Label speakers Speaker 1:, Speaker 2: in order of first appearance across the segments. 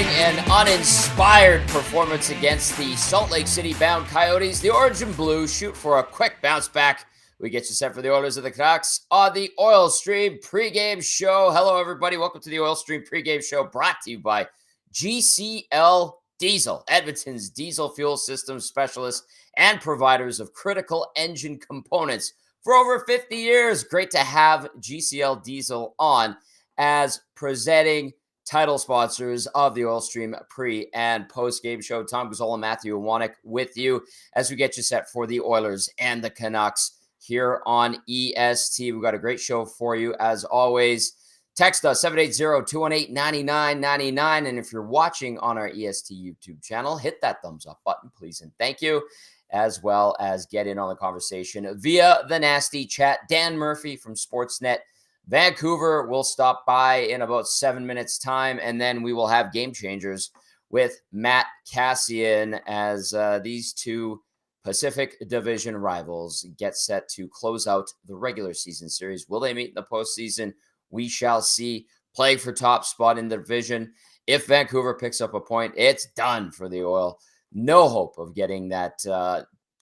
Speaker 1: Following an uninspired performance against the Salt Lake City-bound Coyotes, the Orange and Blue shoot for a quick bounce back. We get you set for the Oilers of the Canucks on the Oil Stream pregame show. Hello, everybody. Welcome to the Oil Stream pregame show brought to you by GCL Diesel, Edmonton's diesel fuel system specialists and providers of critical engine components for over 50 years. Great to have GCL Diesel on as presenting title sponsors of the Oil Stream pre- and post-game show. Tom Gazzola and Matthew with you as we get you set for the Oilers and the Canucks here on EST. We've got a great show for you as always. Text us 780-218-9999. And if you're watching on our EST YouTube channel, hit that thumbs up button, please. And thank you, as well as get in on the conversation via the nasty chat. Dan Murphy from Sportsnet Vancouver will stop by in about 7 minutes time. And then we will have Game Changers with Matt Kassian as these two Pacific Division rivals get set to close out the regular season series. Will they meet in the postseason? We shall see. Playing for top spot in the division. If Vancouver picks up a point, it's done for the Oil. No hope of getting that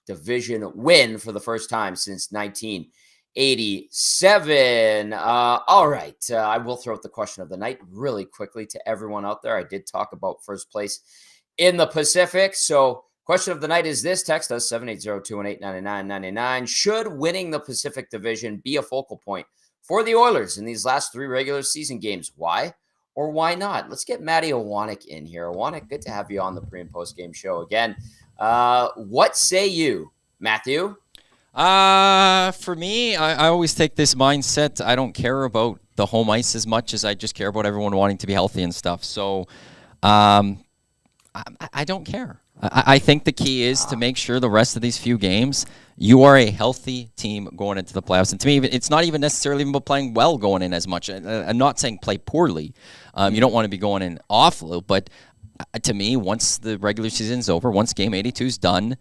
Speaker 1: division win for the first time since 1987. All right. I will throw out the question of the night really quickly to everyone out there. I did talk about first place in the Pacific. So question of the night is this. Text us 780-218-9999. Should winning the Pacific Division be a focal point for the Oilers in these last three regular season games? Why or why not? Let's get Matty Owanek in here. Owanek, good to have you on the pre- and post-game show again. What say you, Matthew?
Speaker 2: For me, I always take this mindset. I don't care about the home ice as much as I just care about everyone wanting to be healthy and stuff. So I don't care. I think the key is to make sure the rest of these few games, you are a healthy team going into the playoffs. And to me, it's not even necessarily even about playing well going in as much. I'm not saying play poorly. You don't want to be going in awful. But to me, once the regular season's over, once game 82 is done,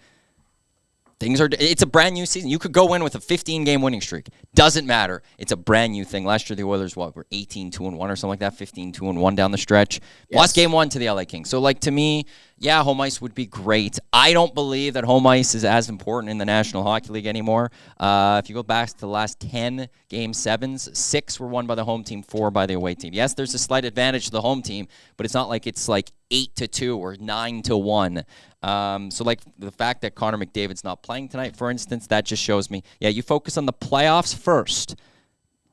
Speaker 2: it's a brand new season. You could go in with a 15-game winning streak. Doesn't matter. It's a brand new thing. Last year, the Oilers, were 18-2-1 or something like that, 15-2-1 down the stretch. Yes. Lost game one to the LA Kings. So, to me, yeah, home ice would be great. I don't believe that home ice is as important in the National Hockey League anymore. If you go back to the last 10 Game 7s, 6 were won by the home team, 4 by the away team. Yes, there's a slight advantage to the home team, but it's not like it's 8-2 or 9-1. So the fact that Connor McDavid's not playing tonight, for instance, that just shows me, you focus on the playoffs first.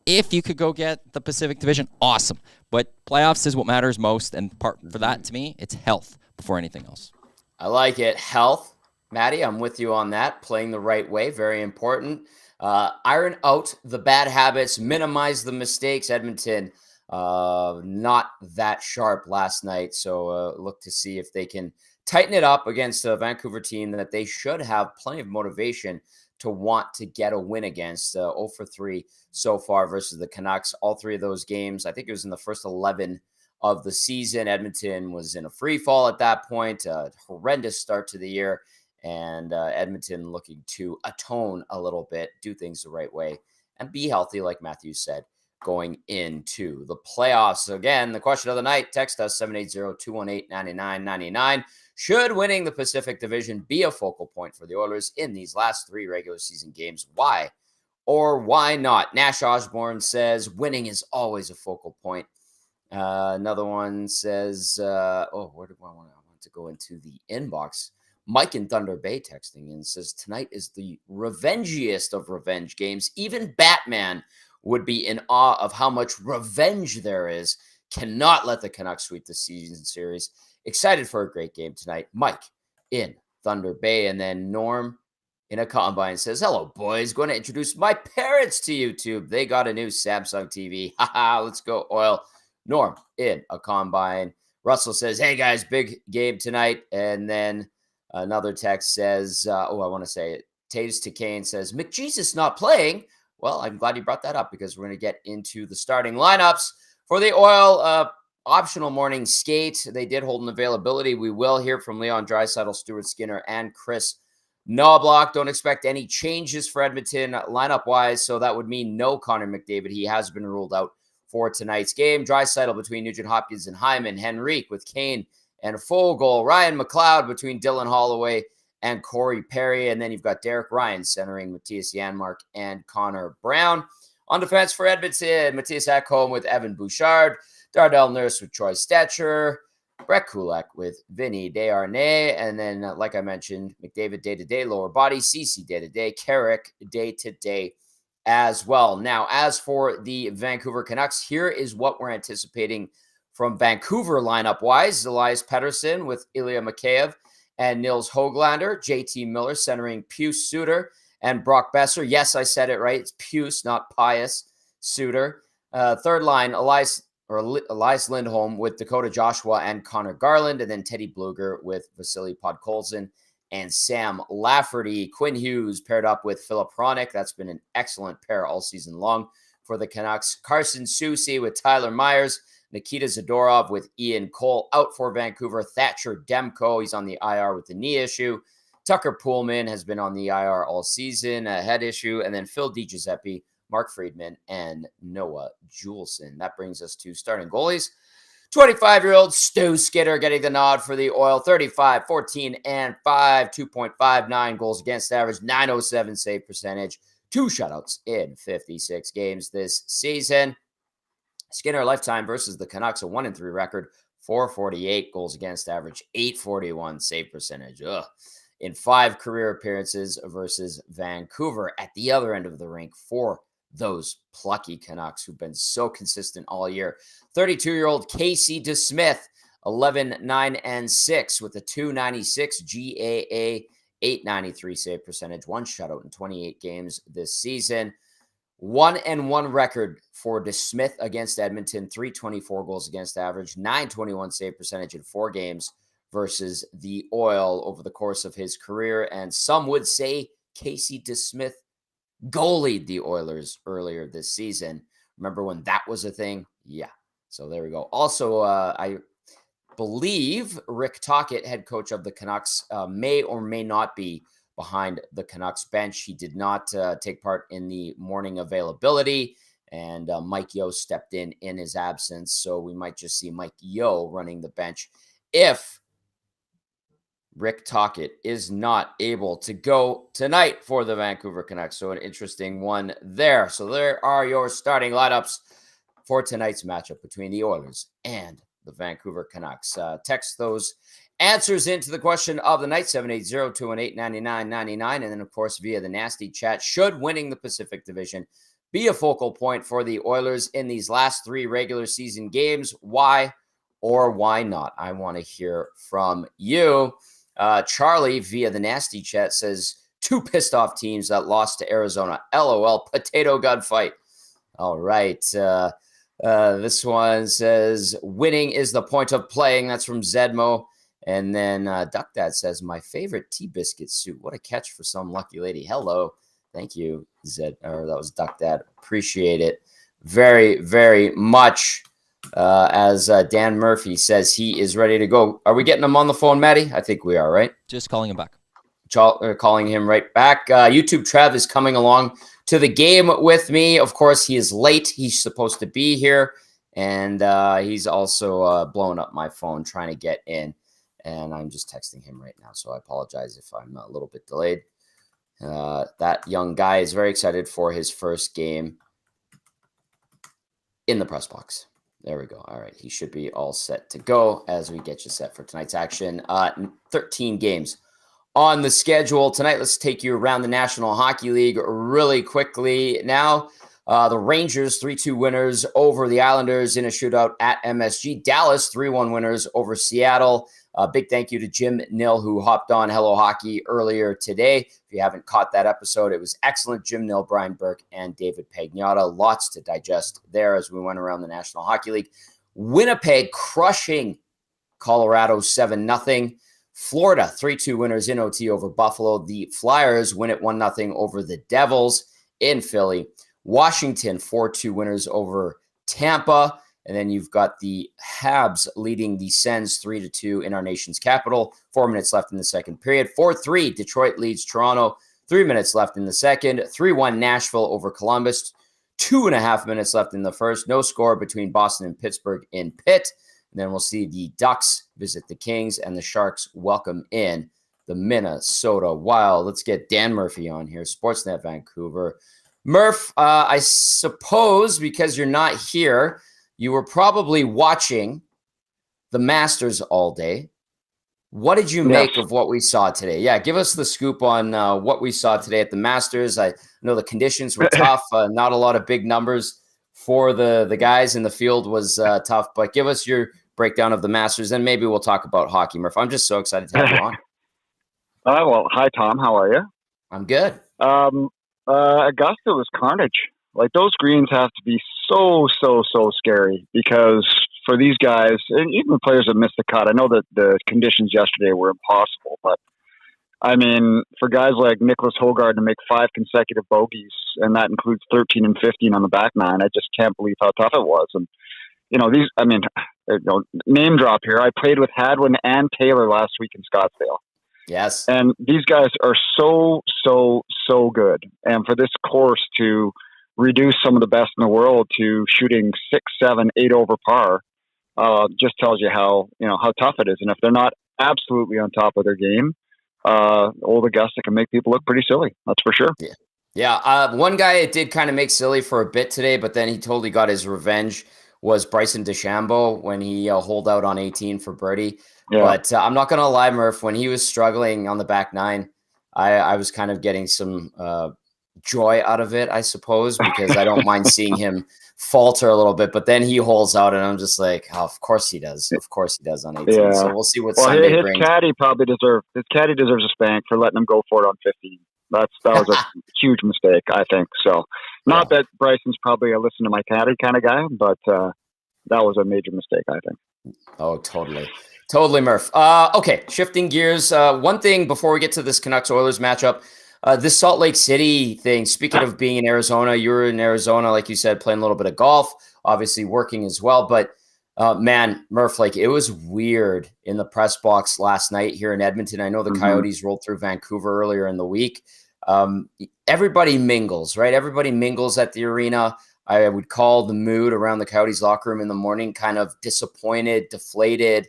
Speaker 2: If you could go get the Pacific Division, awesome. But playoffs is what matters most, and for that, to me, it's health before anything else.
Speaker 1: I like it. Health. Matty, I'm with you on that. Playing the right way, very important. Iron out the bad habits, minimize the mistakes. Edmonton, not that sharp last night, so look to see if they can tighten it up against a Vancouver team that they should have plenty of motivation to want to get a win against. 0 for 3 so far versus the Canucks. All three of those games, I think it was in the first 11 of the season. Edmonton was in a free fall at that point. A horrendous start to the year. And Edmonton looking to atone a little bit, do things the right way, and be healthy, like Matthew said, going into the playoffs. So again, the question of the night, text us 780-218-9999. Should winning the Pacific Division be a focal point for the Oilers in these last three regular season games? Why or why not? Nash Osborne says winning is always a focal point. Another one says, where do I want to go into the inbox? Mike in Thunder Bay texting and says, tonight is the revengiest of revenge games. Even Batman would be in awe of how much revenge there is. Cannot let the Canucks sweep the season series. Excited for a great game tonight. Mike in Thunder Bay. And then Norm in a combine says, hello, boys. Going to introduce my parents to YouTube. They got a new Samsung TV. Haha, let's go, Oil. Norm in a combine. Russell says, hey, guys, big game tonight. And then another text says, I want to say it. Taves to Kane says, McJesus not playing. Well, I'm glad you brought that up because we're going to get into the starting lineups for the Oil optional morning skate. They did hold an availability. We will hear from Leon Draisaitl, Stuart Skinner, and Chris Noblock. Don't expect any changes for Edmonton lineup-wise, so that would mean no Connor McDavid. He has been ruled out for tonight's game. Draisaitl between Nugent Hopkins and Hyman. Henrique with Kane and Fogle. Ryan McLeod between Dylan Holloway and Corey Perry. And then you've got Derek Ryan centering Matthias Janmark and Connor Brown. On defense for Edmonton, Matthias Ekholm with Evan Bouchard. Darnell Nurse with Troy Stetcher. Brett Kulak with Vinny Desharnais. And then, like I mentioned, McDavid day-to-day, lower body. CC day-to-day. Carrick day-to-day as well. Now, as for the Vancouver Canucks, here is what we're anticipating from Vancouver lineup-wise. Elias Pettersson with Ilya Mikheyev and Nils Höglander. JT Miller centering Pius Suter and Brock Besser. Yes, I said it right. It's Pius, not Pius Suter. Third line, Elias Lindholm with Dakota Joshua and Connor Garland, and then Teddy Bluger with Vasily Podkolzin and Sam Lafferty. Quinn Hughes paired up with Philip Hronik. That's been an excellent pair all season long for the Canucks. Carson Soucy with Tyler Myers. Nikita Zadorov with Ian Cole out for Vancouver. Thatcher Demko, he's on the IR with the knee issue. Tucker Poolman has been on the IR all season, a head issue. And then Phil DiGiuseppe, Mark Friedman, and Noah Juleson. That brings us to starting goalies. 25-year-old Stu Skinner getting the nod for the Oil. 35, 14, and 5. 2.59 goals against average. 907 save percentage. 2 shutouts in 56 games this season. Skinner lifetime versus the Canucks, a 1-3 record. 448 goals against average. 841 save percentage. In 5 career appearances versus Vancouver at the other end of the rink for those plucky Canucks who've been so consistent all year. 32-year-old Casey DeSmith, 11, 9, and 6 with a 296 GAA, 893 save percentage, 1 shutout in 28 games this season. 1-1 record for DeSmith against Edmonton, 324 goals against average, 921 save percentage in 4 games versus the Oil over the course of his career. And some would say Casey DeSmith goalied the Oilers earlier this season. Remember when that was a thing? Yeah. So there we go. Also, I believe Rick Tocchet, head coach of the Canucks, may or may not be behind the Canucks bench. He did not take part in the morning availability, and Mike Yeo stepped in his absence. So we might just see Mike Yeo running the bench if Rick Tocchet is not able to go tonight for the Vancouver Canucks. So an interesting one there. So there are your starting lineups for tonight's matchup between the Oilers and the Vancouver Canucks. Text those answers into the question of the night, 780-218-9999. And then, of course, via the nasty chat, should winning the Pacific Division be a focal point for the Oilers in these last 3 regular season games? Why or why not? I want to hear from you. Charlie via the nasty chat says 2 pissed off teams that lost to Arizona. LOL, potato gunfight. All right. This one says winning is the point of playing. That's from Zedmo. And then Duck Dad says my favorite tea biscuit suit. What a catch for some lucky lady. Hello. Thank you, Zed. Or that was Duck Dad. Appreciate it very, very much. As Dan Murphy says he is ready to go. Are we getting him on the phone, Maddie? I think we are, right?
Speaker 2: Just calling him back.
Speaker 1: Calling him right back. YouTube Trev is coming along to the game with me. Of course, he is late. He's supposed to be here. And he's also blowing up my phone trying to get in. And I'm just texting him right now. So I apologize if I'm a little bit delayed. That young guy is very excited for his first game in the press box. There we go. All right. He should be all set to go as we get you set for tonight's action. 13 games on the schedule tonight. Let's take you around the National Hockey League really quickly. Now, the Rangers 3-2 winners over the Islanders in a shootout at MSG. Dallas 3-1 winners over Seattle. Big thank you to Jim Nill, who hopped on Hello Hockey earlier today. If you haven't caught that episode, it was excellent. Jim Nill, Brian Burke, and David Pagnotta. Lots to digest there as we went around the National Hockey League. Winnipeg crushing Colorado 7-0. Florida 3-2 winners in OT over Buffalo. The Flyers win it 1-0 over the Devils in Philly. Washington 4-2 winners over Tampa. And then you've got the Habs leading the Sens 3-2 in our nation's capital. 4 minutes left in the second period. 4-3, Detroit leads Toronto. 3 minutes left in the second. 3-1, Nashville over Columbus. 2.5 minutes left in the first. No score between Boston and Pittsburgh in Pitt. And then we'll see the Ducks visit the Kings and the Sharks welcome in the Minnesota Wild. Let's get Dan Murphy on here, Sportsnet Vancouver. Murph, I suppose because you're not here, you were probably watching the Masters all day. What did you make of what we saw today? Yeah, give us the scoop on what we saw today at the Masters. I know the conditions were tough. Not a lot of big numbers for the guys in the field was tough. But give us your breakdown of the Masters, and maybe we'll talk about hockey, Murph. I'm just so excited to have you on.
Speaker 3: Well, hi, Tom. How are you?
Speaker 1: I'm good.
Speaker 3: Augusta was carnage. Like, those greens have to be so scary because for these guys, and even the players that missed the cut, I know that the conditions yesterday were impossible, but I mean, for guys like Nicholas Hogard to make 5 consecutive bogeys, and that includes 13 and 15 on the back nine, I just can't believe how tough it was. And, name drop here. I played with Hadwin and Taylor last week in Scottsdale.
Speaker 1: Yes.
Speaker 3: And these guys are so good. And for this course to reduce some of the best in the world to shooting 6, 7, 8 over par, just tells you how tough it is. And if they're not absolutely on top of their game, old Augusta can make people look pretty silly. That's for sure.
Speaker 1: Yeah. One guy it did kind of make silly for a bit today, but then he totally got his revenge, was Bryson DeChambeau when he holed out on 18 for birdie. Yeah. But I'm not going to lie, Murph, when he was struggling on the back nine, I was kind of getting some joy out of it, I suppose, because I don't mind seeing him falter a little bit. But then he holes out, and I'm just like, oh, of course he does. Of course he does on 18. Yeah. So we'll see what Sunday brings.
Speaker 3: His caddy deserves a spank for letting him go for it on 15. That was a huge mistake, I think. So, not that Bryson's probably a listen to my caddy kind of guy, but that was a major mistake, I think.
Speaker 1: Oh, totally, Murph. Okay, shifting gears. One thing before we get to this Canucks-Oilers matchup, this Salt Lake City thing, speaking of being in Arizona, you were in Arizona, like you said, playing a little bit of golf, obviously working as well. But, man, Murph, like, it was weird in the press box last night here in Edmonton. I know the Coyotes rolled through Vancouver earlier in the week. Everybody mingles, right? Everybody mingles at the arena. I would call the mood around the Coyotes locker room in the morning kind of disappointed, deflated,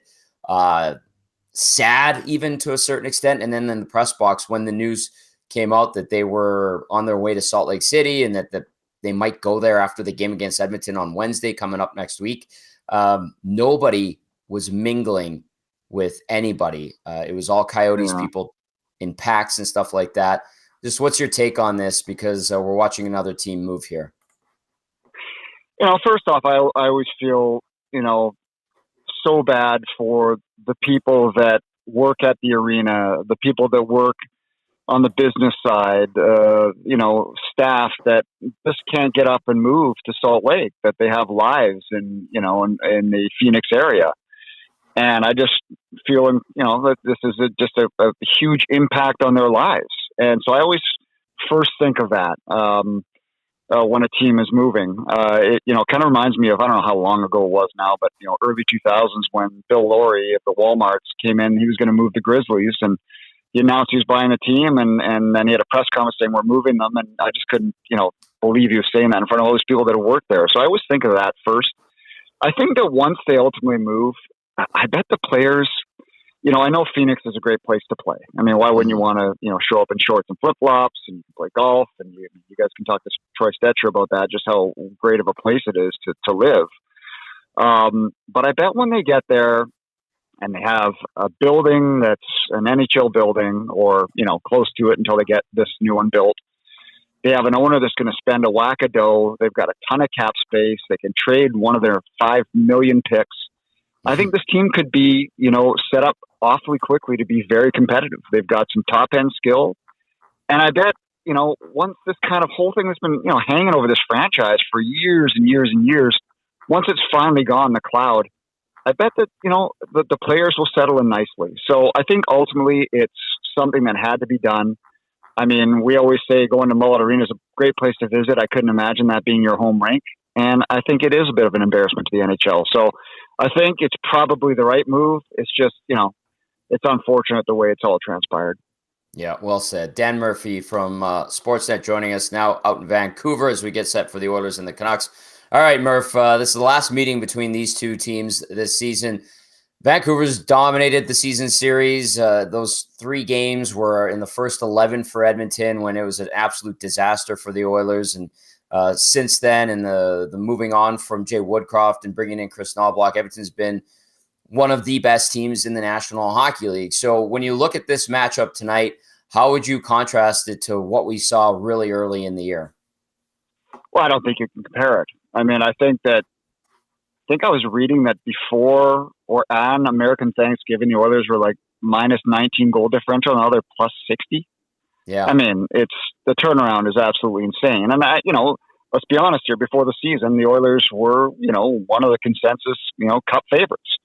Speaker 1: sad even to a certain extent. And then in the press box, when the news came out that they were on their way to Salt Lake City and that they might go there after the game against Edmonton on Wednesday coming up next week, nobody was mingling with anybody. It was all Coyotes people in packs and stuff like that. Just what's your take on this? Because we're watching another team move here.
Speaker 3: First off, I always feel, so bad for the people that work at the arena, the people that work on the business side, staff that just can't get up and move to Salt Lake, that they have lives in the Phoenix area. And I just feel, that this is just a huge impact on their lives. And so I always first think of that when a team is moving. It kind of reminds me of, I don't know how long ago it was now, but, early 2000s when Bill Laurie at the Walmarts came in, he was going to move the Grizzlies, and he announced he was buying the team, and then he had a press conference saying we're moving them, and I just couldn't, believe he was saying that in front of all those people that worked there. So I always think of that first. I think that once they ultimately move, I bet the players, I know Phoenix is a great place to play. I mean, why wouldn't you want to, show up in shorts and flip-flops and play golf? And you guys can talk to Troy Stetcher about that, just how great of a place it is to live. But I bet when they get there and they have a building that's an NHL building or, close to it until they get this new one built, they have an owner that's going to spend a whack of dough. They've got a ton of cap space. They can trade one of their 5 million picks. I think this team could be, set up awfully quickly to be very competitive. They've got some top end skill. And I bet, once this kind of whole thing has been, hanging over this franchise for years and years and years, once it's finally gone, the cloud, I bet that, the players will settle in nicely. So I think ultimately it's something that had to be done. I mean, we always say going to Mullet Arena is a great place to visit. I couldn't imagine that being your home rink. And I think it is a bit of an embarrassment to the NHL. So I think it's probably the right move. It's just, it's unfortunate the way it's all transpired.
Speaker 1: Yeah, well said. Dan Murphy from Sportsnet joining us now out in Vancouver as we get set for the Oilers and the Canucks. All right, Murph, this is the last meeting between these two teams this season. Vancouver's dominated the season series. Those 3 games were in the first 11 for Edmonton when it was an absolute disaster for the Oilers. And since then, and the moving on from Jay Woodcroft and bringing in Chris Noblock, Edmonton's been one of the best teams in the National Hockey League. So when you look at this matchup tonight, how would you contrast it to what we saw really early in the year?
Speaker 3: Well, I don't think you can compare it. I mean, I think I was reading that before or on American Thanksgiving, the Oilers were like minus 19 goal differential, and now they're plus 60.
Speaker 1: Yeah.
Speaker 3: I mean, the turnaround is absolutely insane. And let's be honest here, before the season, the Oilers were, one of the consensus, cup favorites.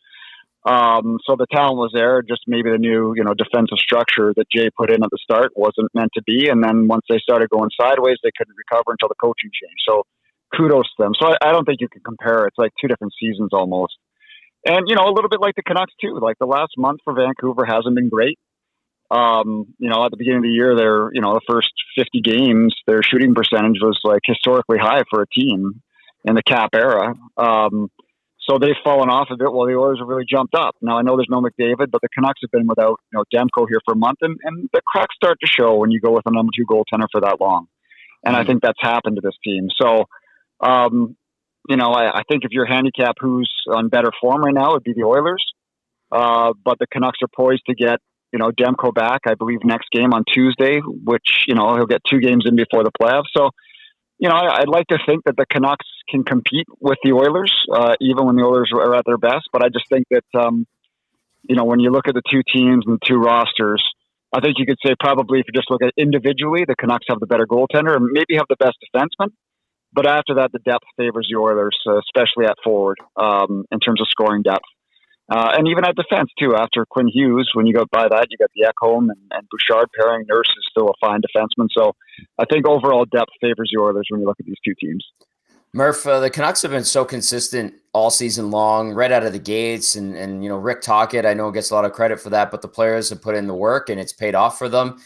Speaker 3: So the talent was there, just maybe the new, defensive structure that Jay put in at the start wasn't meant to be. And then once they started going sideways, they couldn't recover until the coaching change. So kudos to them. So I don't think you can compare. It's like 2 different seasons almost. And, a little bit like the Canucks too. Like the last month for Vancouver hasn't been great. At the beginning of the year, the first 50 games, their shooting percentage was like historically high for a team in the cap era. So they've fallen off a bit while the Oilers have really jumped up. Now, I know there's no McDavid, but the Canucks have been without, Demko here for a month, and the cracks start to show when you go with a number 2 goaltender for that long. And I think that's happened to this team. So, I think if you're handicapped who's on better form right now, it'd be the Oilers. But the Canucks are poised to get, Demko back, I believe, next game on Tuesday, which, he'll get 2 games in before the playoffs. So, I'd like to think that the Canucks can compete with the Oilers, even when the Oilers are at their best. But I just think that, when you look at the 2 teams and 2 rosters, I think you could say probably if you just look at individually, the Canucks have the better goaltender and maybe have the best defenseman. But after that, the depth favors the Oilers, especially at forward, in terms of scoring depth. And even at defense, too, after Quinn Hughes, when you go by that, you got the Ekholm and Bouchard pairing. Nurse is still a fine defenseman. So I think overall depth favors the Oilers when you look at these 2 teams.
Speaker 1: Murph, the Canucks have been so consistent all season long, right out of the gates. And Rick Tocchet, I know, gets a lot of credit for that, but the players have put in the work and it's paid off for them.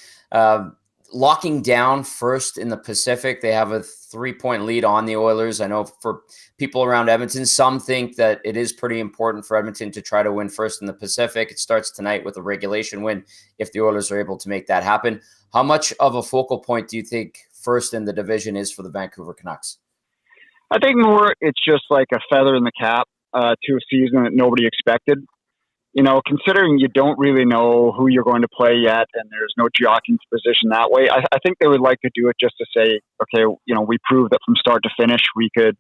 Speaker 1: Locking down first in the Pacific, they have a 3-point lead on the Oilers. I know for people around Edmonton, some think that it is pretty important for Edmonton to try to win first in the Pacific. It starts tonight with a regulation win if the Oilers are able to make that happen. How much of a focal point do you think first in the division is for the Vancouver Canucks?
Speaker 3: I think more it's just like a feather in the cap to a season that nobody expected. Considering you don't really know who you're going to play yet and there's no jockeying position that way, I think they would like to do it just to say, okay, we proved that from start to finish we could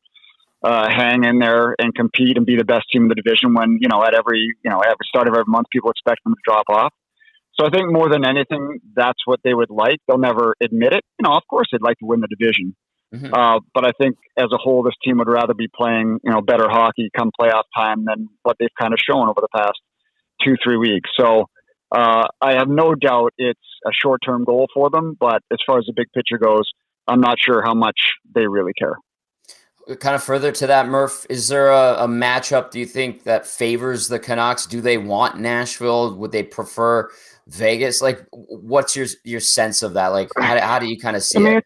Speaker 3: hang in there and compete and be the best team in the division when, at every start of every month, people expect them to drop off. So I think more than anything, that's what they would like. They'll never admit it. Of course they'd like to win the division. Mm-hmm. But I think as a whole, this team would rather be playing, better hockey come playoff time than what they've kind of shown over the past 2-3 weeks. So I have no doubt it's a short-term goal for them, but as far as the big picture goes, I'm not sure how much they really care.
Speaker 1: Kind of further to that, Murph, is there a matchup, do you think, that favors the Canucks? Do they want Nashville? Would they prefer Vegas? Like, what's your sense of that? Like, how do you kind of see it?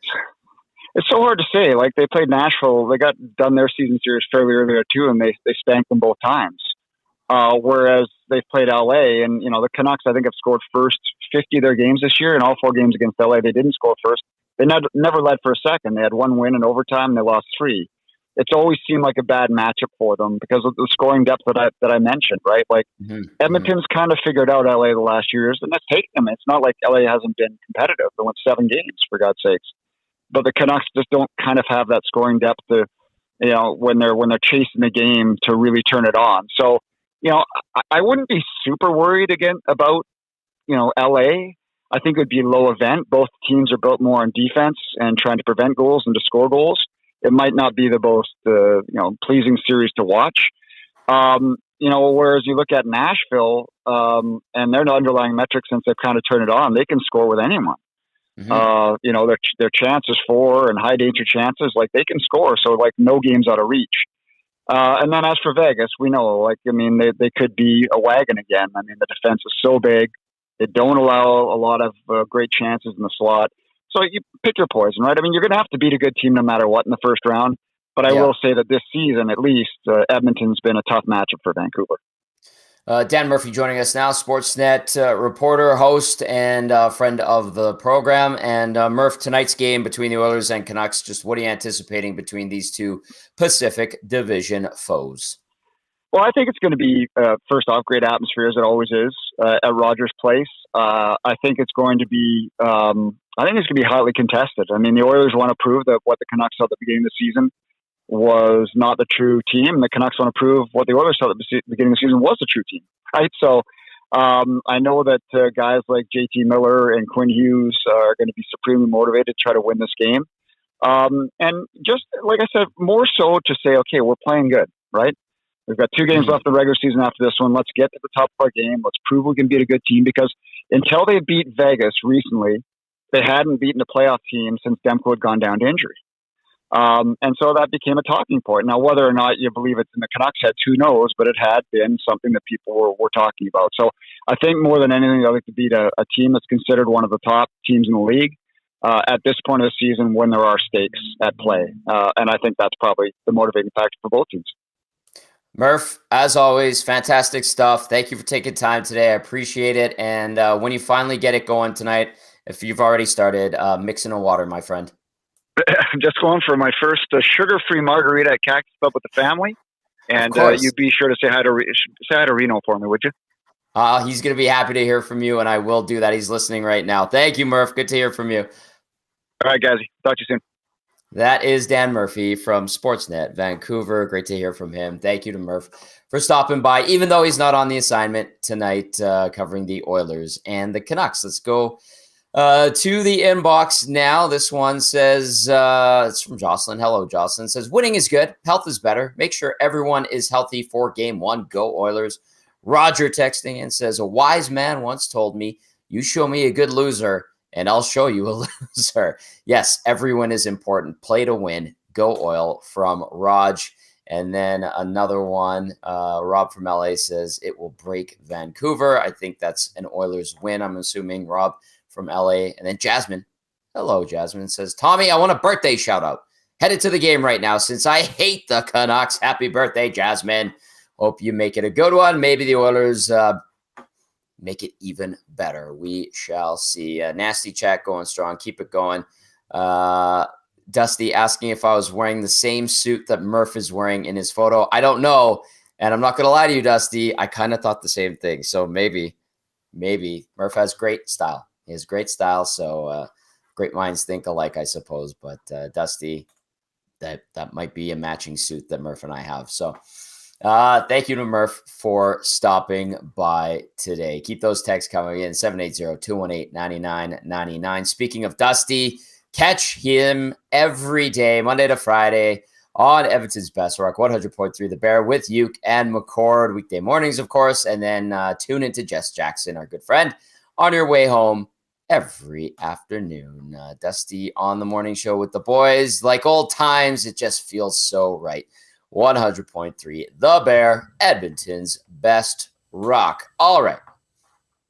Speaker 3: It's so hard to say. Like, they played Nashville. They got done their season series fairly earlier, too, and they spanked them both times. Whereas they've played LA, and, the Canucks, I think, have scored first 50 of their games this year, and all 4 games against LA, they didn't score first. They never led for a second. They had 1 win in overtime, and they lost 3. It's always seemed like a bad matchup for them because of the scoring depth that I mentioned, right? Like, Edmonton's kind of figured out LA the last years, and that's taken them. It's not like LA hasn't been competitive. They won 7 games, for God's sakes. But the Canucks just don't kind of have that scoring depth to, when they're chasing the game to really turn it on. So, I wouldn't be super worried again about, LA. I think it would be low event. Both teams are built more on defense and trying to prevent goals and to score goals. It might not be the most, pleasing series to watch. Whereas you look at Nashville and their underlying metrics, since they've kind of turned it on, they can score with anyone. Mm-hmm. Their chances for and high danger chances, like they can score. So like no game's out of reach. And then as for Vegas, we know, they could be a wagon again. I mean, the defense is so big. They don't allow a lot of great chances in the slot. So you pick your poison, right? I mean, you're going to have to beat a good team no matter what in the first round. But I will say that this season, at least, Edmonton's been a tough matchup for Vancouver.
Speaker 1: Dan Murphy joining us now, Sportsnet reporter, host, and friend of the program. And Murph, tonight's game between the Oilers and Canucks, just what are you anticipating between these two Pacific Division foes?
Speaker 3: Well, I think it's going to be, first off, great atmosphere as it always is at Rogers Place. I think it's going to be, highly contested. I mean, the Oilers want to prove that what the Canucks saw at the beginning of the season was not the true team. The Canucks want to prove what the Oilers saw at the beginning of the season was the true team, right? So I know that guys like JT Miller and Quinn Hughes are going to be supremely motivated to try to win this game. And just like I said, more so to say, okay, we're playing good, right? We've got 2 games left in the regular season after this one. Let's get to the top of our game. Let's prove we can beat a good team, because until they beat Vegas recently, they hadn't beaten a playoff team since Demko had gone down to injury. And so that became a talking point. Now, whether or not you believe it's in the Canucks' heads, who knows? But it had been something that people were talking about. So I think more than anything, I'd like to beat a team that's considered one of the top teams in the league at this point of the season when there are stakes at play. And I think that's probably the motivating factor for both teams.
Speaker 1: Murph, as always, fantastic stuff. Thank you for taking time today. I appreciate it. And when you finally get it going tonight, if you've already started, mixing a water, my friend.
Speaker 3: I'm just going for my first sugar-free margarita at Cactus Club with the family. And you be sure to say hi to Reno for me, would you?
Speaker 1: He's going to be happy to hear from you, and I will do that. He's listening right now. Thank you, Murph. Good to hear from you.
Speaker 3: All right, guys. Talk to you soon.
Speaker 1: That is Dan Murphy from Sportsnet Vancouver. Great to hear from him. Thank you to Murph for stopping by, even though he's not on the assignment tonight, covering the Oilers and the Canucks. Let's go to the inbox now. This one says, it's from Jocelyn. Hello, Jocelyn. Says, winning is good. Health is better. Make sure everyone is healthy for game 1. Go Oilers. Roger texting and says, a wise man once told me, you show me a good loser and I'll show you a loser. Yes, everyone is important. Play to win. Go Oil, from Raj. And then another one, Rob from LA says, it will break Vancouver. I think that's an Oilers win, I'm assuming, Rob from LA. And then Jasmine. Hello, Jasmine. Says, Tommy, I want a birthday shout out. Headed to the game right now since I hate the Canucks. Happy birthday, Jasmine. Hope you make it a good one. Maybe the Oilers make it even better. We shall see. Nasty chat going strong. Keep it going. Dusty asking if I was wearing the same suit that Murph is wearing in his photo. I don't know. And I'm not going to lie to you, Dusty. I kind of thought the same thing. So maybe Murph has great style. He has great style. So great minds think alike, I suppose. But Dusty, that might be a matching suit that Murph and I have. So thank you to Murph for stopping by today. Keep those texts coming in, 780-218-9999. Speaking of Dusty, catch him every day, Monday to Friday, on Edmonton's Best Rock, 100.3 The Bear, with Uke and McCord, weekday mornings, of course, and then tune into Jess Jackson, our good friend, on your way home every afternoon. Dusty on the morning show with the boys. Like old times, it just feels so right. 100.3 The Bear, Edmonton's Best Rock. All right.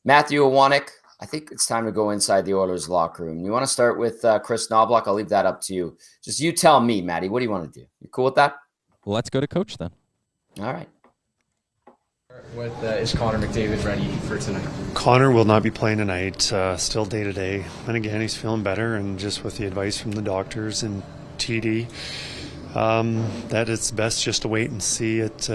Speaker 1: Matthew Iwanek, I think it's time to go inside the Oilers locker room. You want to start with Chris Noblock? I'll leave that up to you. Just you tell me, Matty, what do you want to do? You cool with that?
Speaker 2: Well, let's go to coach then.
Speaker 1: All right.
Speaker 4: Is Connor McDavid ready for tonight?
Speaker 5: Connor will not be playing tonight, still day-to-day. And again, he's feeling better, and just with the advice from the doctors and TD, that it's best just to wait and see it,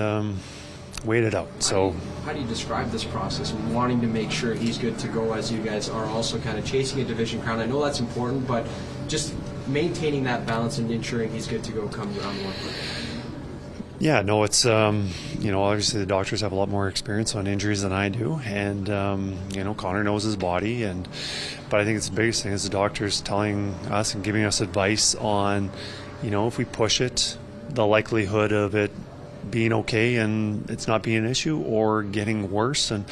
Speaker 5: wait it out. So,
Speaker 4: how do you describe this process? Wanting to make sure he's good to go as you guys are also kind of chasing a division crown. I know that's important, but just maintaining that balance and ensuring he's good to go come round 1.
Speaker 5: Yeah, no, it's, obviously the doctors have a lot more experience on injuries than I do. And, Connor knows his body. But I think it's the biggest thing is the doctors telling us and giving us advice on, if we push it, the likelihood of it being okay and it's not being an issue or getting worse. And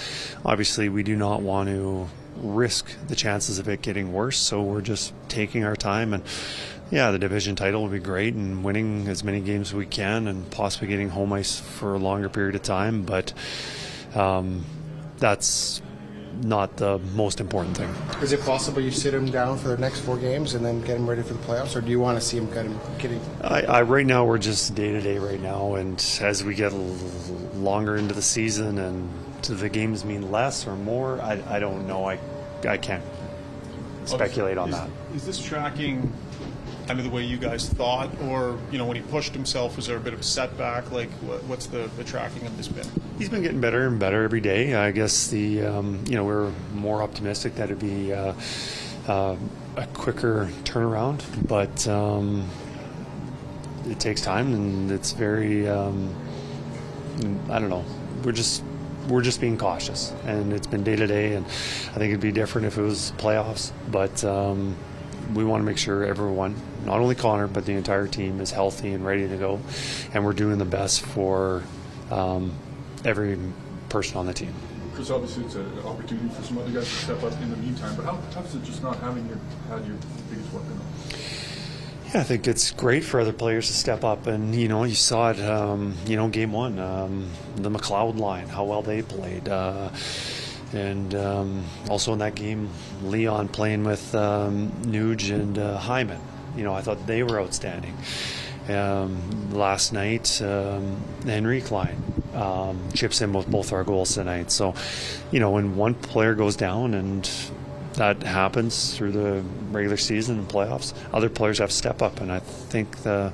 Speaker 5: obviously we do not want to risk the chances of it getting worse. So we're just taking our time. And yeah, the division title would be great and winning as many games as we can and possibly getting home ice for a longer period of time. But that's not the most important thing.
Speaker 6: Is it possible you sit him down for the next 4 games and then get him ready for the playoffs, or do you want to see him getting?
Speaker 5: Right now we're just day to day right now, and as we get longer into the season and do the games mean less or more, I don't know. I can't speculate on that.
Speaker 7: Is this tracking kind of the way you guys thought, or when he pushed himself, was there a bit of a setback? Like, what's the tracking of this been?
Speaker 5: He's been getting better and better every day. I guess we're more optimistic that it'd be a quicker turnaround, but it takes time, and it's very I don't know. We're just being cautious, and it's been day to day, and I think it'd be different if it was playoffs, but we want to make sure everyone, not only Connor, but the entire team is healthy and ready to go, and we're doing the best for every person on the team.
Speaker 8: Chris, obviously it's an opportunity for some other guys to step up in the meantime, but how tough is it just not having had your biggest weapon on?
Speaker 5: Yeah, I think it's great for other players to step up, and you saw it, game 1, the McLeod line, how well they played, and also in that game, Leon playing with Nuge and Hyman. I thought they were outstanding. Last night, Henrique line chips in with both our goals tonight. So, when one player goes down, and that happens through the regular season and playoffs, other players have to step up, and I think the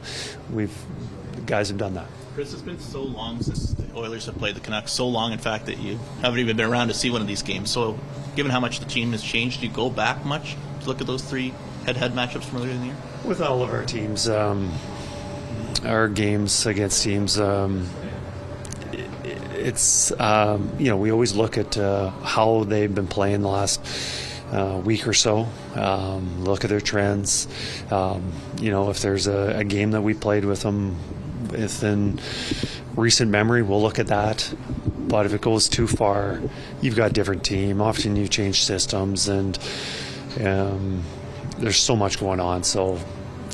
Speaker 5: guys have done that.
Speaker 9: Chris, it's been so long since the Oilers have played the Canucks, so long, in fact, that you haven't even been around to see one of these games. So, given how much the team has changed, do you go back much to look at those 3 head-to-head matchups from earlier in the year?
Speaker 5: With all of our teams, our games against teams, it's we always look at how they've been playing the last week or so, look at their trends. If there's a game that we played with them within recent memory, we'll look at that. But if it goes too far, you've got a different team. Often you change systems, and there's so much going on. So,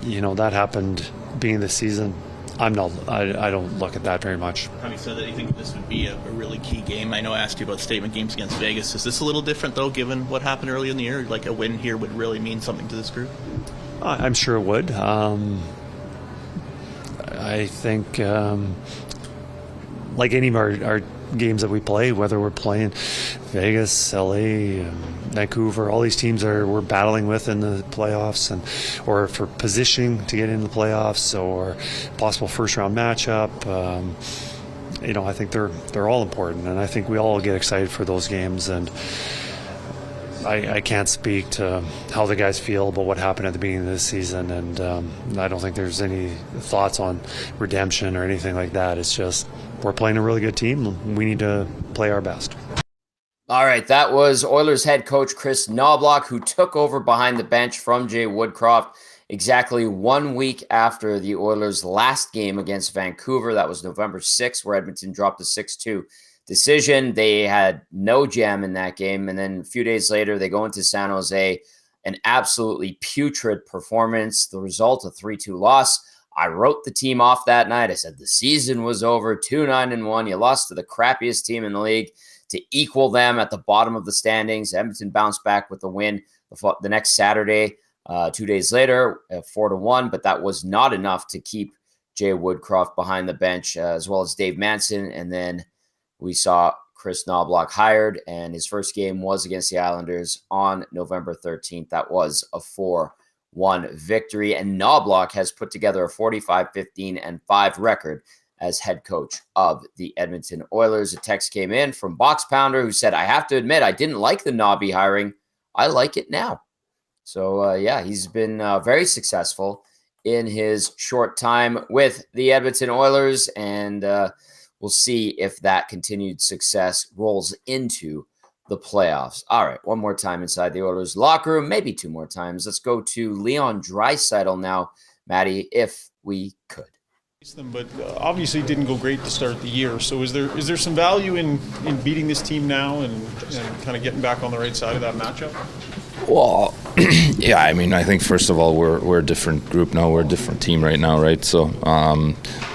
Speaker 5: that happened being the season. I don't look at that very much.
Speaker 9: Having said that, you think this would be a really key game? I know I asked you about statement games against Vegas. Is this a little different, though, given what happened early in the year? Like, a win here would really mean something to this group?
Speaker 5: I'm sure it would. I think, like any of our games that we play, whether we're playing Vegas, LA, Vancouver, all these teams we're battling with in the playoffs, or for positioning to get into the playoffs, or possible first round matchup. I think they're all important, and I think we all get excited for those games. And I can't speak to how the guys feel about what happened at the beginning of this season, and I don't think there's any thoughts on redemption or anything like that. It's just we're playing a really good team. We need to play our best.
Speaker 1: All right, that was Oilers head coach Chris Noblock, who took over behind the bench from Jay Woodcroft exactly 1 week after the Oilers' last game against Vancouver. That was November 6th, where Edmonton dropped a 6-2 decision. They had no jam in that game. And then a few days later, they go into San Jose, an absolutely putrid performance, the result, a 3-2 loss. I wrote the team off that night. I said the season was over, 2-9-1. You lost to the crappiest team in the league to equal them at the bottom of the standings. Edmonton bounced back with a win the next Saturday, 2 days later, 4-1, but that was not enough to keep Jay Woodcroft behind the bench, as well as Dave Manson. And then we saw Chris Noblock hired, and his first game was against the Islanders on November 13th. That was a 4-1 victory, and Noblock has put together a 45-15-5 record as head coach of the Edmonton Oilers. A text came in from Box Pounder, who said, I have to admit, I didn't like the Nobby hiring. I like it now. So, he's been very successful in his short time with the Edmonton Oilers, and we'll see if that continued success rolls into the playoffs. All right, one more time inside the Oilers locker room, maybe 2 more times. Let's go to Leon Draisaitl now, Maddie, if we could.
Speaker 7: Them, but obviously didn't go great to start the year. So is there some value in beating this team now and kind of getting back on the right side of that matchup?
Speaker 10: Well, yeah, I mean, I think first of all we're a different group now. We're a different team right now, right? So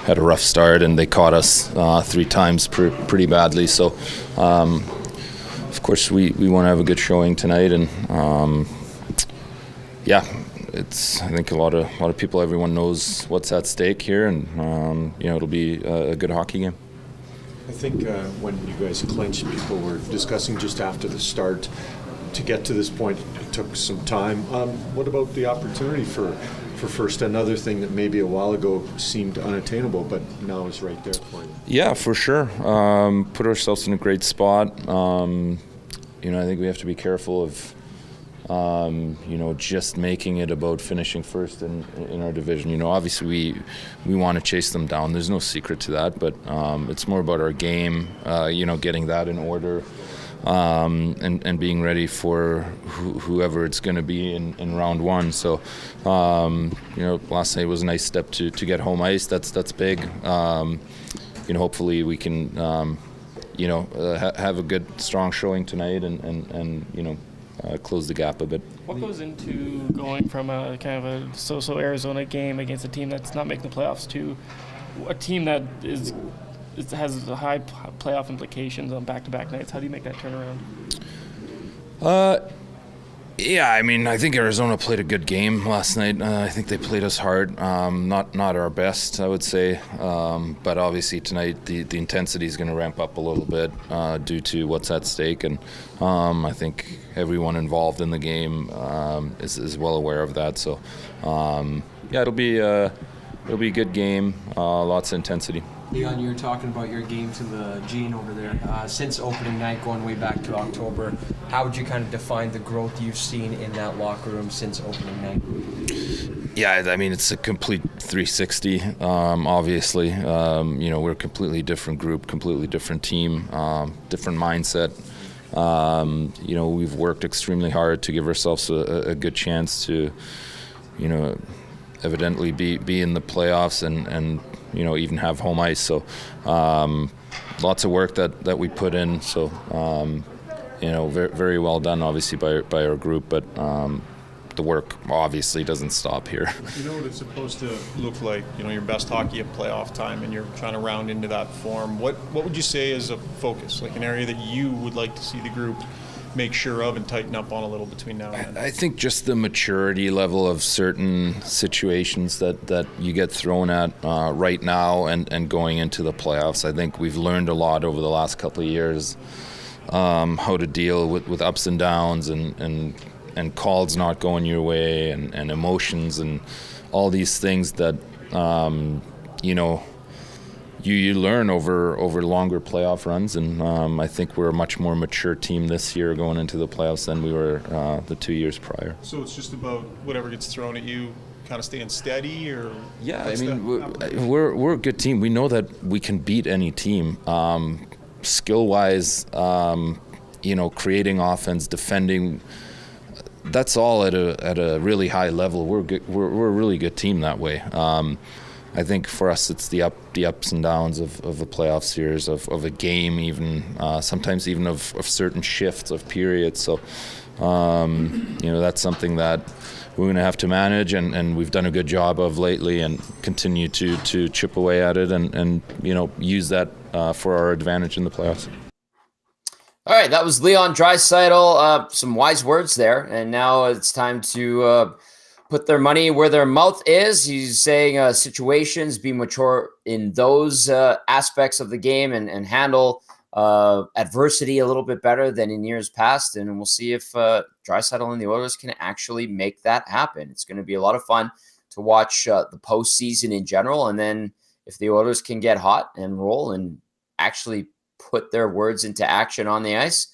Speaker 10: had a rough start and they caught us 3 times pretty badly. So of course, we want to have a good showing tonight, and I think a lot of people, everyone knows what's at stake here, and it'll be a good hockey game.
Speaker 11: I think when you guys clinched, people were discussing just after the start. To get to this point, it took some time. What about the opportunity for first? Another thing that maybe a while ago seemed unattainable, but now is right there for you.
Speaker 10: Yeah, for sure. Put ourselves in a great spot. I think we have to be careful of, just making it about finishing first in our division. Obviously we want to chase them down. There's no secret to that, but it's more about our game, getting that in order. And being ready for whoever it's going to be in round one. So, last night was a nice step to get home ice. That's big. Hopefully we can, have a good, strong showing tonight and close the gap a bit.
Speaker 12: What goes into going from a kind of a so-so Arizona game against a team that's not making the playoffs to a team that has high playoff implications on back-to-back nights? How do you make that turnaround?
Speaker 10: I think Arizona played a good game last night. I think they played us hard. Not our best, I would say. But obviously tonight the intensity is going to ramp up a little bit due to what's at stake. And I think everyone involved in the game is well aware of that. So, it'll be a good game. Lots of intensity.
Speaker 4: Leon, you were talking about your games in the Gene over there. Since opening night, going way back to October, how would you kind of define the growth you've seen in that locker room since opening night?
Speaker 10: Yeah, it's a complete 360, obviously. We're a completely different group, completely different team, different mindset. We've worked extremely hard to give ourselves a good chance to, evidently be in the playoffs and even have home ice. So lots of work that we put in. So, very, very well done, obviously, by our group. But the work obviously doesn't stop here.
Speaker 7: You know what it's supposed to look like, your best hockey at playoff time, and you're trying to round into that form. What would you say is a focus, like an area that you would like to see the group make sure of and tighten up on a little between now and then?
Speaker 10: I think just the maturity level of certain situations that you get thrown at right now and going into the playoffs. I think we've learned a lot over the last couple of years how to deal with ups and downs and calls not going your way and emotions and all these things that you learn over longer playoff runs, and I think we're a much more mature team this year going into the playoffs than we were the 2 years prior.
Speaker 7: So it's just about whatever gets thrown at you, kind of staying steady, or
Speaker 10: we're a good team. We know that we can beat any team, skill-wise. Creating offense, defending. That's all at a really high level. We're good, we're a really good team that way. I think for us, it's the ups and downs of a playoff series, of a game, even sometimes even of certain shifts of periods. So, that's something that we're going to have to manage, and we've done a good job of lately, and continue to chip away at it, and use that for our advantage in the playoffs.
Speaker 1: All right, that was Leon Draisaitl. Some wise words there, and now it's time to put their money where their mouth is. He's saying situations, be mature in those aspects of the game and handle adversity a little bit better than in years past. And we'll see if Draisaitl and the Oilers can actually make that happen. It's going to be a lot of fun to watch the postseason in general. And then if the Oilers can get hot and roll and actually put their words into action on the ice,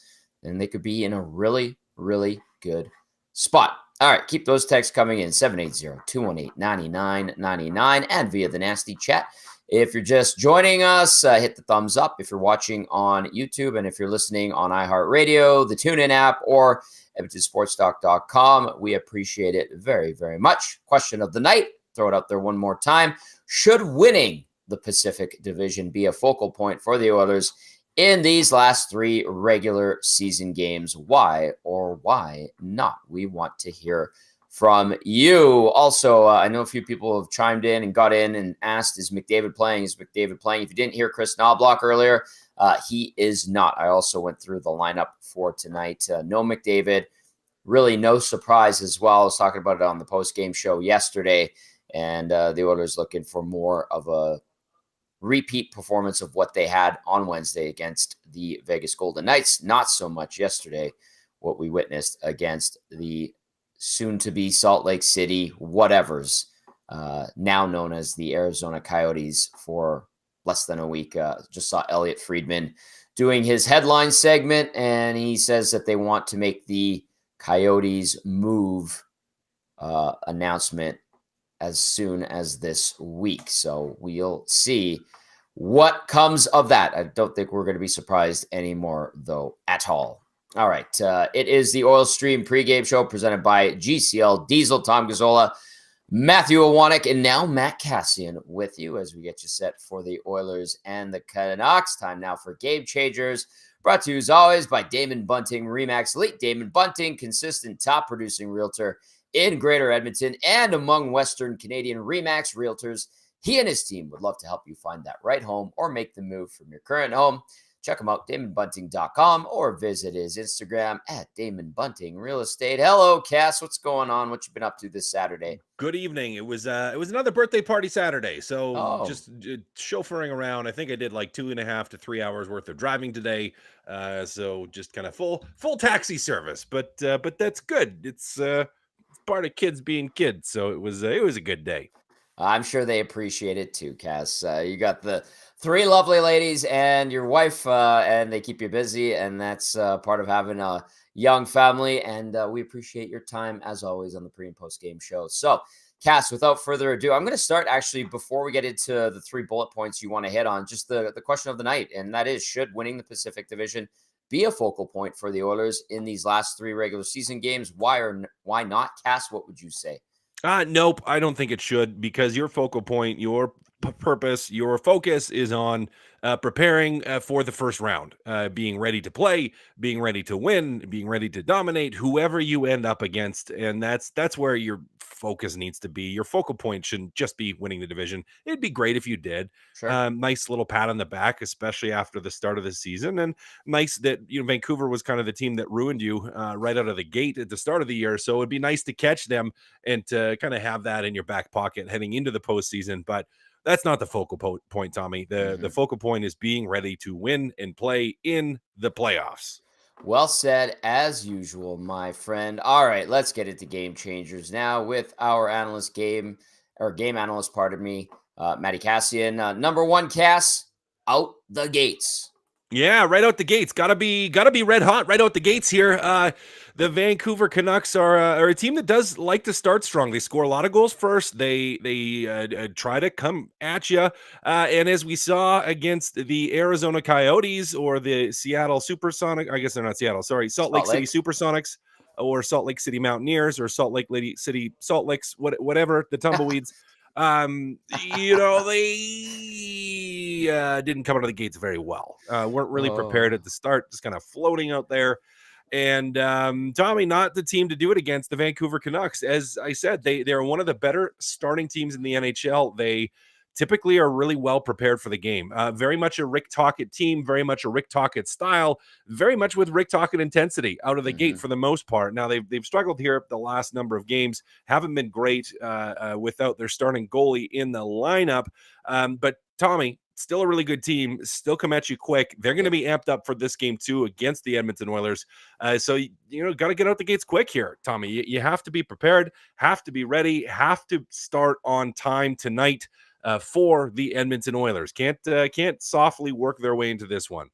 Speaker 1: then they could be in a really, really good spot. All right, keep those texts coming in, 780-218-9999, and via the nasty chat. If you're just joining us, hit the thumbs up if you're watching on YouTube, and if you're listening on iHeartRadio, the TuneIn app, or EdmontonSportsTalk.com, we appreciate it very, very much. Question of the night, throw it out there one more time. Should winning the Pacific Division be a focal point for the Oilers in these last 3 regular season games? Why or why not? We want to hear from you. Also, I know a few people have chimed in and got in and asked, is McDavid playing? Is McDavid playing? If you didn't hear Chris Noblock earlier, he is not. I also went through the lineup for tonight. No McDavid. Really no surprise as well. I was talking about it on the post-game show yesterday, and the Oilers looking for more of a repeat performance of what they had on Wednesday against the Vegas Golden Knights. Not so much yesterday, what we witnessed against the soon-to-be Salt Lake City whatevers, now known as the Arizona Coyotes, for less than a week. Just saw Elliot Friedman doing his headline segment, and he says that they want to make the Coyotes move announcement as soon as this week. So we'll see what comes of that. I don't think we're going to be surprised anymore, though, at all. All right. It is the Oil Stream pregame show presented by GCL Diesel. Tom Gazzola, Matthew Iwanek, and now Matt Kassian with you as we get you set for the Oilers and the Canucks. Time now for Game Changers, brought to you as always by Damon Bunting, RE/MAX Elite. Damon Bunting, consistent top producing realtor in Greater Edmonton and among Western Canadian RE/MAX realtors. He and his team would love to help you find that right home or make the move from your current home. Check him out, DamonBunting.com, or visit his Instagram at Damon Bunting Real Estate. Hello, Cass. What's going on? What you been up to this Saturday?
Speaker 13: Good evening. It was another birthday party Saturday, so just chauffeuring around. I think I did like 2.5 to 3 hours worth of driving today. So just kind of full taxi service, but that's good. It's part of kids being kids, so it was a good day.
Speaker 1: I'm sure they appreciate it too, Cass. You got the 3 lovely ladies and your wife, and they keep you busy, and that's part of having a young family. And we appreciate your time, as always, on the pre- and post-game show. So, Cass, without further ado, I'm going to start, actually, before we get into the 3 bullet points you want to hit on, just the question of the night, and that is, should winning the Pacific Division be a focal point for the Oilers in these last 3 regular season games? Why or why not? Cass, what would you say?
Speaker 13: Nope, I don't think it should, because your focal point, your purpose, your focus is on preparing for the first round, being ready to play, being ready to win, being ready to dominate whoever you end up against, and that's where your focus needs to be. Your focal point shouldn't just be winning the division. It'd be great if you did.
Speaker 1: Sure.
Speaker 13: Nice little pat on the back, especially after the start of the season, and nice that Vancouver was kind of the team that ruined you right out of the gate at the start of the year. So it'd be nice to catch them and to kind of have that in your back pocket heading into the postseason. But that's not the focal point, Tommy. The focal point is being ready to win and play in the playoffs.
Speaker 1: Well said, as usual, my friend. All right, let's get into Game Changers now with our game analyst, Matty Kassian. Number 1, Cass, out the gates.
Speaker 13: Yeah, right out the gates. Gotta be red hot right out the gates here. The Vancouver Canucks are a team that does like to start strong. They score a lot of goals first. They try to come at you. And as we saw against the Arizona Coyotes or the Seattle Supersonics, I guess they're not Seattle. Sorry, Salt Lake City Supersonics or Salt Lake City Mountaineers or Salt Lake City Salt Lakes, whatever the tumbleweeds. They didn't come out of the gates very well. Weren't really prepared at the start, just kind of floating out there. And Tommy, not the team to do it against, the Vancouver Canucks. As I said, they're one of the better starting teams in the NHL. They typically are really well prepared for the game. Very much a Rick Tocchet team, very much a Rick Tocchet style, very much with Rick Tocchet intensity out of the gate for the most part. Now, they've struggled here the last number of games, haven't been great without their starting goalie in the lineup. But Tommy, still a really good team, still come at you quick. They're going to be amped up for this game too against the Edmonton Oilers. So, got to get out the gates quick here, Tommy. You have to be prepared, have to be ready, have to start on time tonight for the Edmonton Oilers. Can't softly work their way into this one.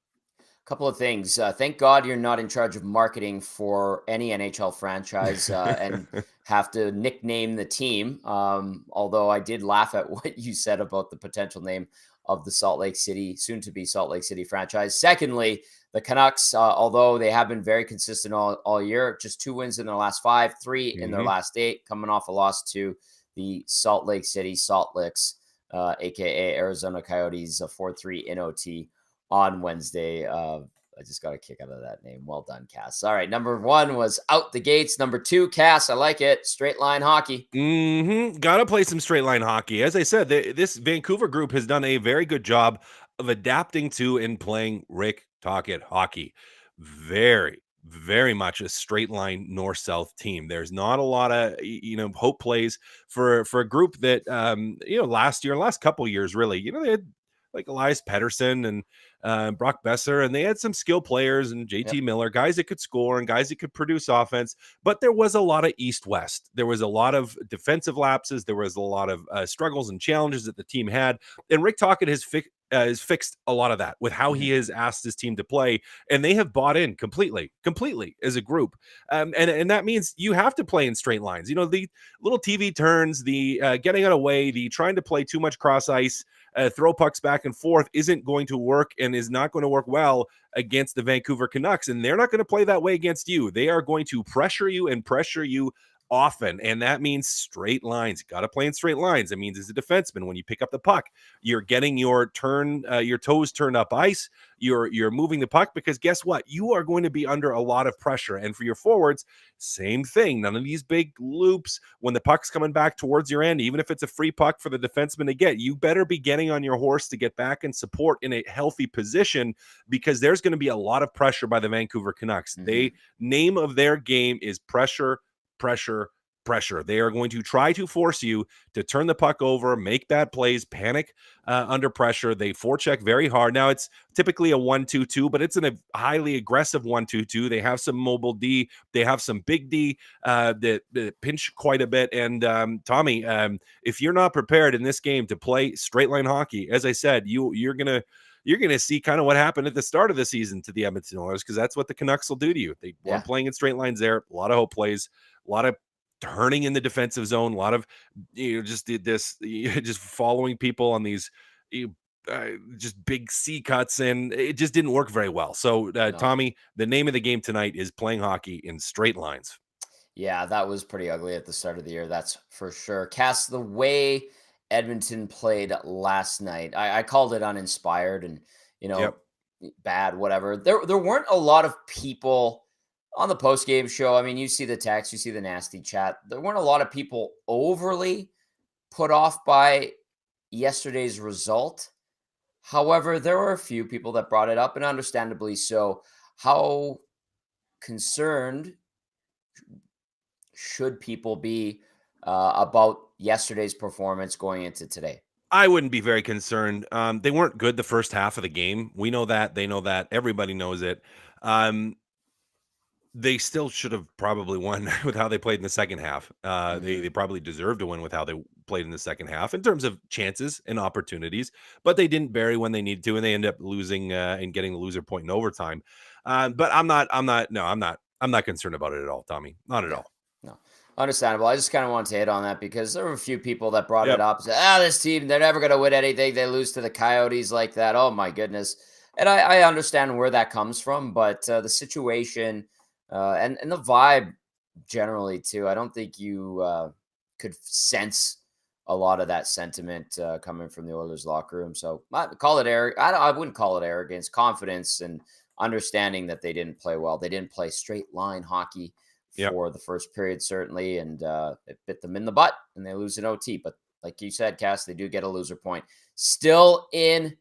Speaker 1: Couple of things. Thank God you're not in charge of marketing for any NHL franchise and have to nickname the team. Although I did laugh at what you said about the potential name of the soon-to-be Salt Lake City franchise. Secondly, the Canucks, although they have been very consistent all year, just 2 wins in their last 5, 3 in their last 8, coming off a loss to the Salt Lake City Salt Licks, aka Arizona Coyotes, 4-3 in OT on Wednesday. I just got a kick out of that name. Well done, Cass. All right, number 1 was out the gates. Number 2, Cass, I like it. Straight line hockey.
Speaker 13: Gotta play some straight line hockey. As I said, this Vancouver group has done a very good job of adapting to and playing Rick Tocchet hockey. Very, very much a straight line north-south team. There's not a lot of hope plays for a group that last couple years really. They had like Elias Pettersson and Brock Besser, and they had some skill players and JT Miller, guys that could score and guys that could produce offense. But there was a lot of east-west. There was a lot of defensive lapses. There was a lot of struggles and challenges that the team had. And Rick Tocchet has fixed a lot of that with how he has asked his team to play, and they have bought in completely as a group. And that means you have to play in straight lines. The little TV turns, the getting out of way, the trying to play too much cross ice, throw pucks back and forth isn't going to work and is not going to work well against the Vancouver Canucks. And they're not going to play that way against you. They are going to pressure you often, and that means straight lines. You got to play in straight lines. It means as a defenseman, when you pick up the puck, you're getting your toes turned up ice. You're moving the puck, because guess what? You are going to be under a lot of pressure. And for your forwards, same thing. None of these big loops when the puck's coming back towards your end, even if it's a free puck for the defenseman to get. You better be getting on your horse to get back and support in a healthy position, because there's going to be a lot of pressure by the Vancouver Canucks. The name of their game is pressure. They are going to try to force you to turn the puck over, make bad plays, panic under pressure. They forecheck very hard. Now, it's typically a 1-2-2, but it's a highly aggressive 1-2-2. They have some mobile D. They have some big D that pinch quite a bit. And Tommy, if you're not prepared in this game to play straight line hockey, as I said, you're going to see kind of what happened at the start of the season to the Edmonton Oilers, because that's what the Canucks will do to you. They weren't playing in straight lines there. A lot of hope plays, a lot of turning in the defensive zone, a lot of just following people on these just big C cuts, and it just didn't work very well. So, Tommy, the name of the game tonight is playing hockey in straight lines.
Speaker 1: Yeah, that was pretty ugly at the start of the year. That's for sure. Cass, the way Edmonton played last night, I called it uninspired and, bad, whatever. There weren't a lot of people on the post-game show. I mean, you see the text, you see the nasty chat. There weren't a lot of people overly put off by yesterday's result. However, there were a few people that brought it up, and understandably so. How concerned should people be about yesterday's performance going into today?
Speaker 13: I wouldn't be very concerned. They weren't good the first half of the game. We know that. They know that. Everybody knows it. They still should have probably won with how they played in the second half. They probably deserved to win with how they played in the second half in terms of chances and opportunities, but they didn't bury when they needed to, and they end up losing and getting the loser point in overtime. But I'm not concerned about it at all, Tommy. Not at all.
Speaker 1: No, understandable. I just kind of wanted to hit on that because there were a few people that brought it up. Said, this team, they're never going to win anything. They lose to the Coyotes like that. Oh my goodness. And I understand where that comes from, but the situation and the vibe generally too, I don't think you could sense a lot of that sentiment coming from the Oilers locker room. So I call it I wouldn't call it arrogance, confidence, and understanding that they didn't play well. They didn't play straight line hockey for the first period, certainly, and it bit them in the butt, and they lose an OT. But like you said, Cass, they do get a loser point. Still in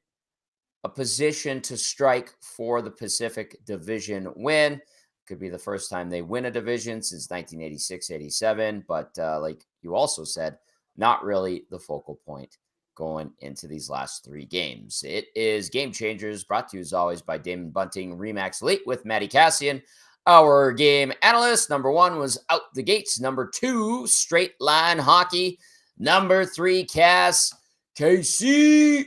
Speaker 1: a position to strike for the Pacific Division win. Could be the first time they win a division since 1986-87. But like you also said, not really the focal point going into these last three games. It is Game Changers, brought to you as always by Damon Bunting, Remax Elite with Matt Kassian. Our game analyst, number 1 was out the gates. Number 2, straight line hockey. Number 3, Cass, Casey.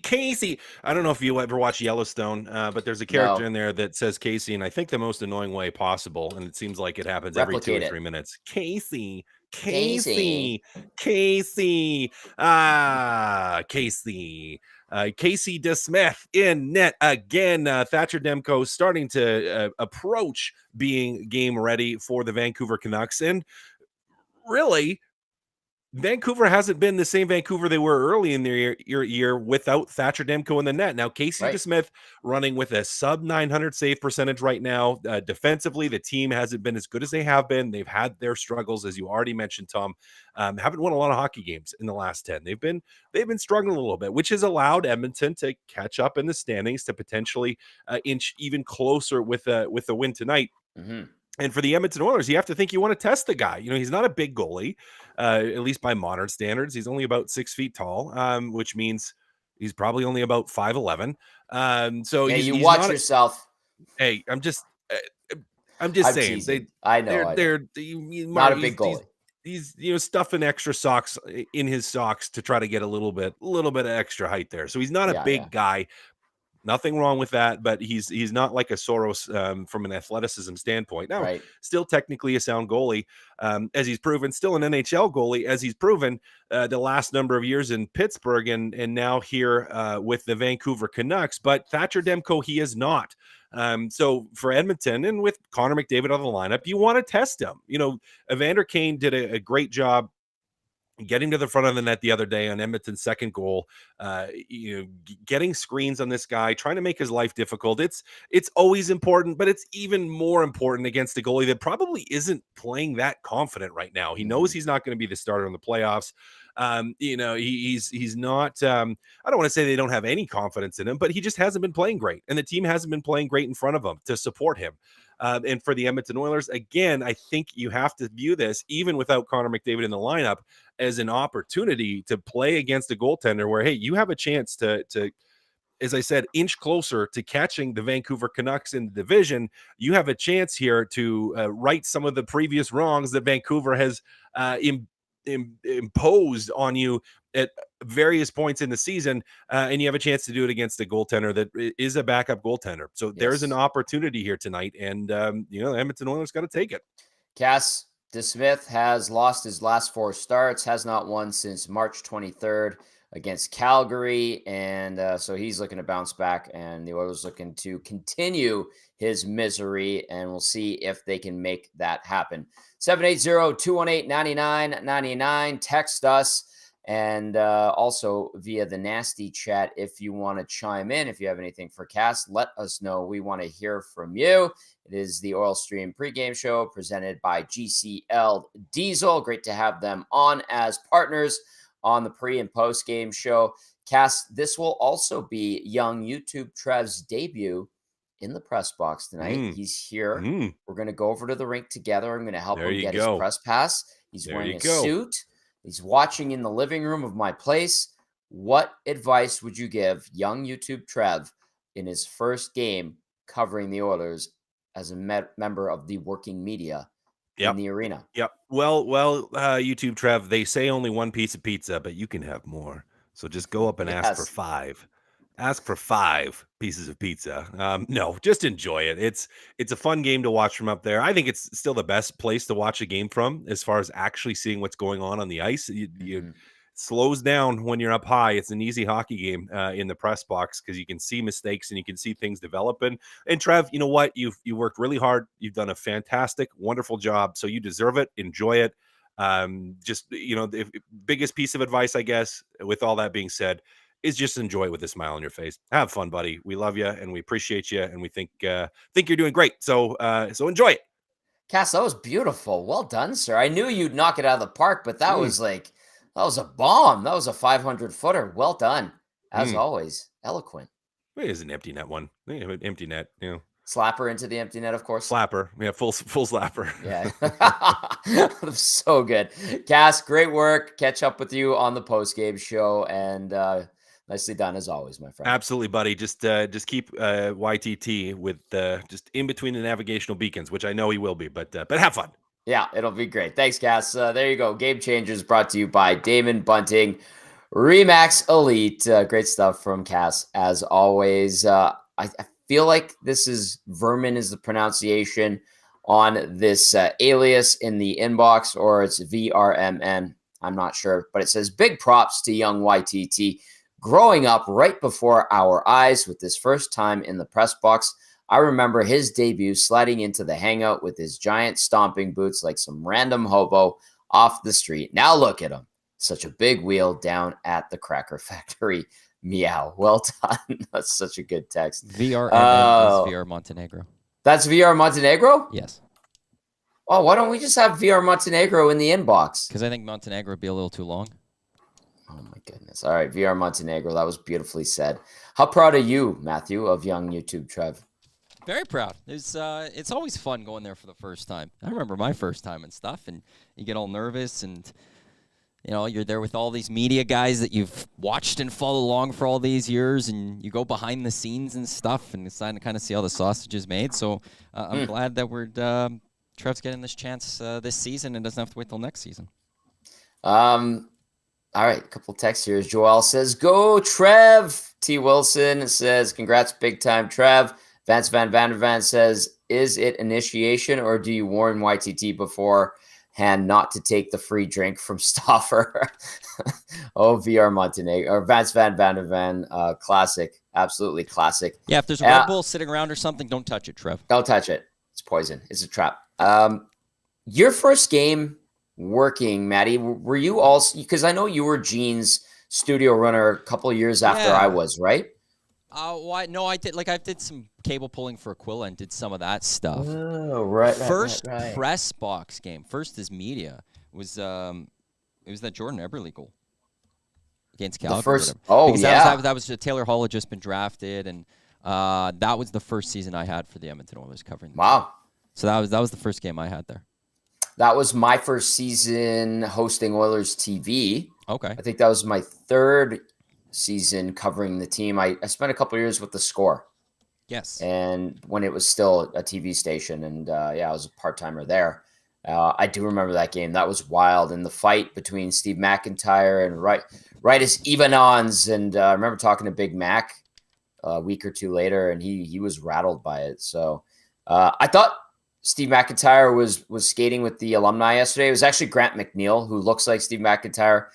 Speaker 13: Casey. I don't know if you ever watch Yellowstone, but there's a character in there that says Casey, and I think the most annoying way possible, and it seems like it happens every 2 or 3 minutes. Casey. Casey DeSmith in net again. Thatcher Demko starting to approach being game ready for the Vancouver Canucks, and really Vancouver hasn't been the same Vancouver they were early in their year without Thatcher Demko in the net. Now, Casey DeSmith running with a sub 900 save percentage right now. Defensively, the team hasn't been as good as they have been. They've had their struggles, as you already mentioned, Tom. Haven't won a lot of hockey games in the last 10. They've been struggling a little bit, which has allowed Edmonton to catch up in the standings to potentially inch even closer with a win tonight.
Speaker 1: Mm-hmm.
Speaker 13: And for the Edmonton Oilers, you have to think you want to test the guy. He's not a big goalie, at least by modern standards. He's only about 6 feet tall, which means he's probably only about 5'11". So
Speaker 1: hey,
Speaker 13: he's
Speaker 1: watch
Speaker 13: not
Speaker 1: yourself.
Speaker 13: Hey, I'm just saying.
Speaker 1: Teasing. I know.
Speaker 13: They're
Speaker 1: not a big goalie.
Speaker 13: He's stuffing extra socks in his socks to try to get a little bit of extra height there. So he's not a big guy. Nothing wrong with that, but he's not like a Soros from an athleticism standpoint. Now, still technically a sound goalie, as he's proven, still an NHL goalie, as he's proven the last number of years in Pittsburgh and now here with the Vancouver Canucks. But Thatcher Demko, he is not. So for Edmonton and with Connor McDavid on the lineup, you want to test him. Evander Kane did a great job getting to the front of the net the other day on Edmonton's second goal, getting screens on this guy, trying to make his life difficult. It's always important, but it's even more important against a goalie that probably isn't playing that confident right now. He knows he's not going to be the starter in the playoffs. He's not, I don't want to say they don't have any confidence in him, but he just hasn't been playing great. And the team hasn't been playing great in front of him to support him. And for the Edmonton Oilers, again, I think you have to view this, even without Connor McDavid in the lineup, as an opportunity to play against a goaltender where, hey, you have a chance to as I said, inch closer to catching the Vancouver Canucks in the division. You have a chance here to right some of the previous wrongs that Vancouver has imposed on you at various points in the season, and you have a chance to do it against a goaltender that is a backup goaltender. So there's an opportunity here tonight, and the Edmonton Oilers got to take it.
Speaker 1: Cass DeSmith has lost his last 4 starts, has not won since March 23rd against Calgary, and so he's looking to bounce back, and the Oilers looking to continue his misery, and we'll see if they can make that happen. 780-218-9999. Text us, and also via the nasty chat if you want to chime in. If you have anything for Cass, let us know. We want to hear from you. It is the Oil Stream pregame show presented by GCL Diesel. Great to have them on as partners on the pre and post game show. Cass, this will also be young YouTube Trev's debut in the press box tonight. He's here. We're going to go over to the rink together. I'm going to help him get his press pass. He's wearing a suit. He's watching in the living room of my place. What advice would you give young YouTube Trev in his first game covering the Oilers as a member of the working media in the arena?
Speaker 13: Well, YouTube Trev, they say only one piece of pizza, but you can have more. So just go up and ask for 5. Ask for 5 pieces of pizza. No, just enjoy it. It's a fun game to watch from up there. I think it's still the best place to watch a game from as far as actually seeing what's going on the ice. It slows down when you're up high. It's an easy hockey game in the press box because you can see mistakes and you can see things developing. And Trev, you know what? You worked really hard. You've done a fantastic, wonderful job. So you deserve it. Enjoy it. The biggest piece of advice, I guess, with all that being said, is just enjoy it with a smile on your face. Have fun, buddy. We love you and we appreciate you, and we think you're doing great. So enjoy it.
Speaker 1: Cass, that was beautiful. Well done, sir. I knew you'd knock it out of the park, but that was a bomb. That was a 500-footer. Well done, as always. Eloquent.
Speaker 13: It is an empty net one. An empty net,
Speaker 1: Slapper into the empty net, of course.
Speaker 13: Slapper. Yeah, full slapper.
Speaker 1: Yeah. So good. Cass, great work. Catch up with you on the post-game show, and nicely done as always, my friend.
Speaker 13: Absolutely, buddy. Just keep YTT with just in between the navigational beacons, which I know he will be, but have fun.
Speaker 1: Yeah, it'll be great. Thanks, Cass. There you go. Game Changers brought to you by Damon Bunting, Remax Elite. Great stuff from Cass as always. I feel like this is Vermin is the pronunciation on this alias in the inbox, or it's VRMN. I'm not sure, but it says big props to young YTT. Growing up right before our eyes with his first time in the press box, I remember his debut sliding into the hangout with his giant stomping boots like some random hobo off the street. Now look at him. such a big wheel down at the Cracker Factory. Meow. Well done. That's such a good text.
Speaker 2: VR is VR Montenegro.
Speaker 1: That's VR Montenegro?
Speaker 2: Yes.
Speaker 1: Oh, why don't we just have VR Montenegro in the inbox?
Speaker 2: Because I think Montenegro would be a little too long.
Speaker 1: Oh my goodness. All right, VR Montenegro. That was beautifully said. How proud are you, Matthew, of young YouTube Trev?
Speaker 2: Very proud. It's always fun going there for the first time. I remember my first time and stuff, and you get all nervous, and you're there with all these media guys that you've watched and followed along for all these years, and you go behind the scenes and stuff, and it's time to kind of see how the sausage is made. So I'm glad that Trev's getting this chance this season and doesn't have to wait till next season.
Speaker 1: All right, a couple texts here. Joel says, "Go Trev." T. Wilson says, "Congrats, big time, Trev." Vance Van Vandervan says, "Is it initiation or do you warn YTT beforehand not to take the free drink from Stauffer?" Oh, VR Montenegro or Vance Van Vandervan, classic, absolutely classic.
Speaker 2: Yeah, if there's a Red Bull sitting around or something, don't touch it, Trev.
Speaker 1: Don't touch it. It's poison. It's a trap. Your first game working, Maddie, were you also, because I know you were Gene's studio runner a couple of years after I was, right?
Speaker 2: Why? No, I did. I did some cable pulling for Aquila and did some of that stuff.
Speaker 1: Oh, right.
Speaker 2: First press box game. First as media was it was that Jordan Eberle goal against Calgary. That was Taylor Hall had just been drafted, and that was the first season I had for the Edmonton Oilers covering them.
Speaker 1: Wow.
Speaker 2: So that was the first game I had there.
Speaker 1: That was my first season hosting Oilers TV.
Speaker 2: Okay.
Speaker 1: I think that was my third season covering the team. I spent a couple of years with The Score.
Speaker 2: Yes.
Speaker 1: And when it was still a TV station, and I was a part-timer there. I do remember that game. That was wild. And the fight between Steve McIntyre and Raitis Ivanons. And I remember talking to Big Mac a week or two later, and he was rattled by it. So I thought Steve McIntyre was skating with the alumni yesterday. It was actually Grant McNeil, who looks like Steve McIntyre.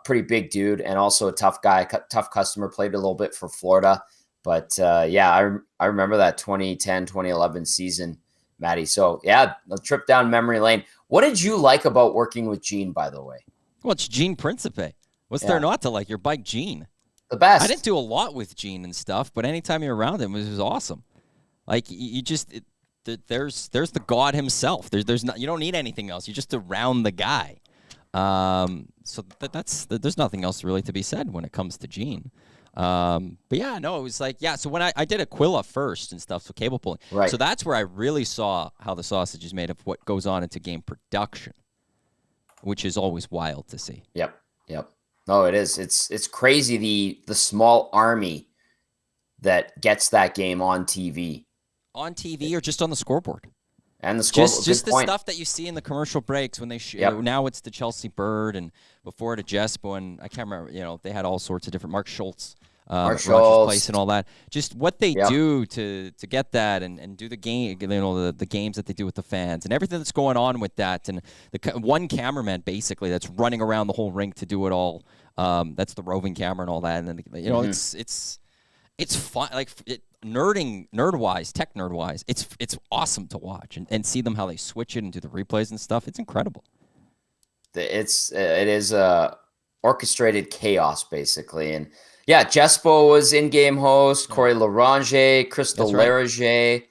Speaker 1: Pretty big dude and also a tough guy, tough customer, played a little bit for Florida. But I remember that 2010, 2011 season, Maddie. So yeah, a trip down memory lane. What did you like about working with Gene, by the way?
Speaker 2: Well, it's Gene Principe. What's there not to like? Your bike, Gene.
Speaker 1: The best.
Speaker 2: I didn't do a lot with Gene and stuff, but anytime you're around him, it was awesome. Like you just, there's the God himself. There's not, you don't need anything else. You're just around the guy. So there's nothing else really to be said when it comes to Gene. But yeah, no, it was like, so when I did Aquila first and stuff, so cable pulling.
Speaker 1: Right.
Speaker 2: So that's where I really saw how the sausage is made of what goes on into game production, which is always wild to see.
Speaker 1: Yep. No, it is. It's crazy the small army that gets that game on TV.
Speaker 2: On TV or just on the scoreboard.
Speaker 1: And the scoreboard.
Speaker 2: Just the stuff that you see in the commercial breaks when they now it's the Chelsea Bird and before it a Jespo, and I can't remember, they had all sorts of different Mark Schultz. Rogers Place and all that. Just what they do to get that and do the game, the games that they do with the fans and everything that's going on with that. And the one cameraman basically that's running around the whole rink to do it all. That's the roving camera and all that. And then it's fun. Like tech nerd wise, it's awesome to watch and see them how they switch it and do the replays and stuff. It's incredible.
Speaker 1: It is orchestrated chaos basically. And yeah, Jespo was in-game host, Corey Larange, Crystal Larager.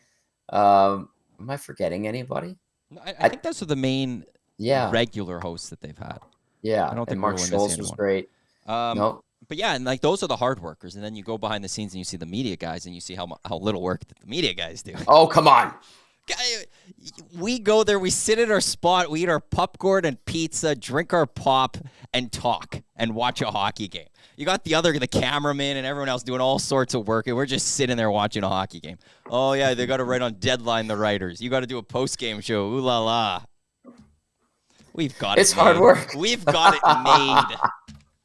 Speaker 1: Am I forgetting anybody?
Speaker 2: I think those are the main regular hosts that they've had.
Speaker 1: Yeah,
Speaker 2: I don't think
Speaker 1: Mark Schultz was great. No.
Speaker 2: But yeah, and like those are the hard workers, and then you go behind the scenes and you see the media guys, and you see how little work that the media guys do.
Speaker 1: Oh, come on.
Speaker 2: We go there, we sit in our spot, we eat our popcorn and pizza, drink our pop, and talk and watch a hockey game. You got the cameraman and everyone else doing all sorts of work, and we're just sitting there watching a hockey game. Oh, yeah, they got to write on deadline, the writers. You got to do a post-game show. Ooh la la. We've got it
Speaker 1: It's hard work.
Speaker 2: We've got it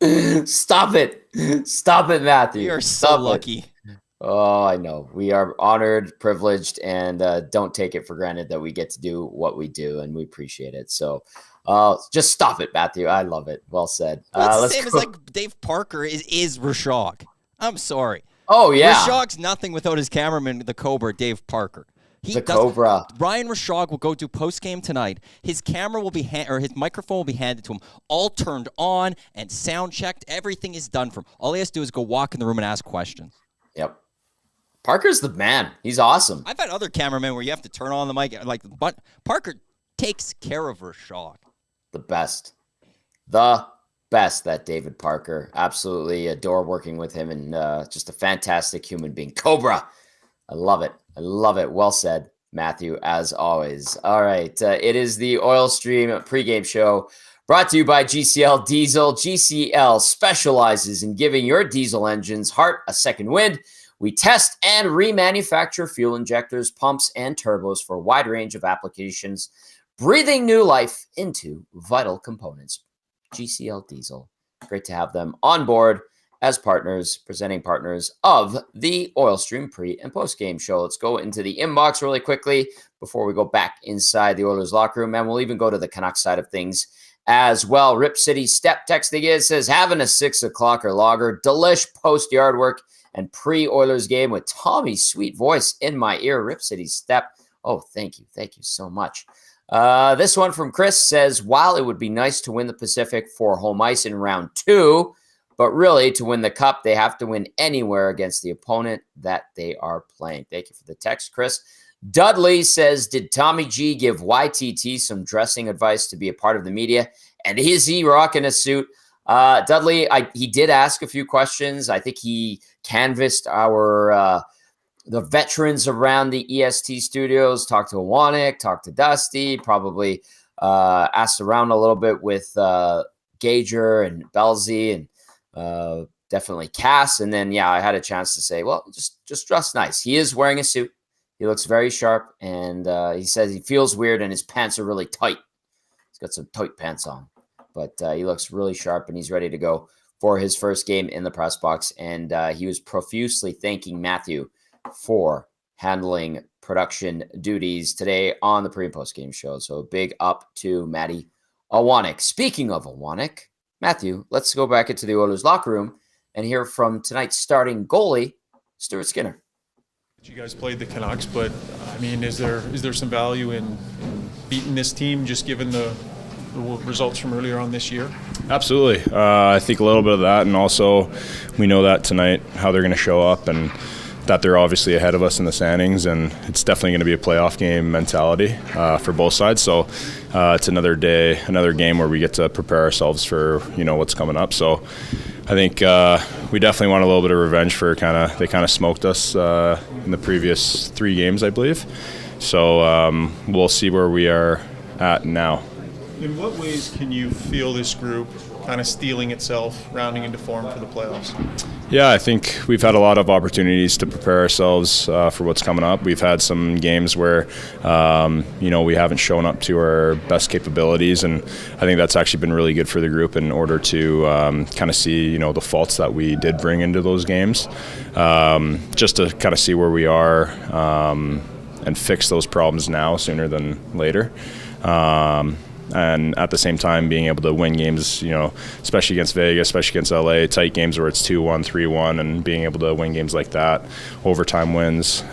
Speaker 2: made.
Speaker 1: Stop it, Matthew.
Speaker 2: We are so lucky.
Speaker 1: Oh, I know. We are honored, privileged, and don't take it for granted that we get to do what we do, and we appreciate it. So just stop it, Matthew. I love it. Well said.
Speaker 2: Well, it's the same as like Dave Parker is Rashog. I'm sorry.
Speaker 1: Oh, yeah.
Speaker 2: Rashog's nothing without his cameraman, the Cobra, Dave Parker.
Speaker 1: Cobra.
Speaker 2: Ryan Rishaug will go do post-game tonight. His camera will be or his microphone will be handed to him, all turned on and sound checked. Everything is done for him. All he has to do is go walk in the room and ask questions.
Speaker 1: Yep. Parker's the man. He's awesome.
Speaker 2: I've had other cameramen where you have to turn on the mic, but Parker takes care of Rishaug.
Speaker 1: The best, that David Parker. Absolutely adore working with him, and just a fantastic human being. Cobra. I love it. Well said, Matthew, as always. All right. It is the Oil Stream pregame show brought to you by GCL Diesel. GCL specializes in giving your diesel engine's heart a second wind. We test and remanufacture fuel injectors, pumps, and turbos for a wide range of applications, breathing new life into vital components. GCL Diesel. Great to have them on board as partners, presenting partners of the Oil Stream pre- and post-game show. Let's go into the inbox really quickly before we go back inside the Oilers locker room, and we'll even go to the Canucks side of things as well. Rip City Step texting in says, having a 6 o'clock or lager, delish post-yard work and pre-Oilers game with Tommy's sweet voice in my ear. Rip City Step. Oh, thank you. Thank you so much. This one from Chris says, while it would be nice to win the Pacific for home ice in round 2, but really, to win the cup, they have to win anywhere against the opponent that they are playing. Thank you for the text, Chris. Dudley says, did Tommy G give YTT some dressing advice to be a part of the media? And is he rocking a suit? Dudley, he did ask a few questions. I think he canvassed the veterans around the EST studios, talked to Awanek, talked to Dusty, probably asked around a little bit with Gager and Belzy and definitely Cass. And then, I had a chance to say, well, just dress nice. He is wearing a suit. He looks very sharp. And he says he feels weird and his pants are really tight. He's got some tight pants on, but he looks really sharp and he's ready to go for his first game in the press box. And he was profusely thanking Matthew for handling production duties today on the pre and post game show. So big up to Matty Awanek. Speaking of Awanek, Matthew, let's go back into the Oilers locker room and hear from tonight's starting goalie, Stuart Skinner.
Speaker 7: You guys played the Canucks, but I mean, is there some value in beating this team just given the results from earlier on this year?
Speaker 14: Absolutely. I think a little bit of that, and also we know that tonight how they're going to show up and that they're obviously ahead of us in the standings, and it's definitely going to be a playoff game mentality for both sides. So it's another day, another game where we get to prepare ourselves for what's coming up. So I think we definitely want a little bit of revenge for they kind of smoked us in the previous 3 games, I believe. So we'll see where we are at now.
Speaker 7: In what ways can you feel this group kind of stealing itself, rounding into form for the playoffs?
Speaker 14: Yeah, I think we've had a lot of opportunities to prepare ourselves for what's coming up. We've had some games where, we haven't shown up to our best capabilities, and I think that's actually been really good for the group in order to kind of see, the faults that we did bring into those games, just to kind of see where we are and fix those problems now sooner than later. And at the same time being able to win games, especially against Vegas, especially against LA, tight games where it's 2-1, 3-1, and being able to win games like that, overtime wins.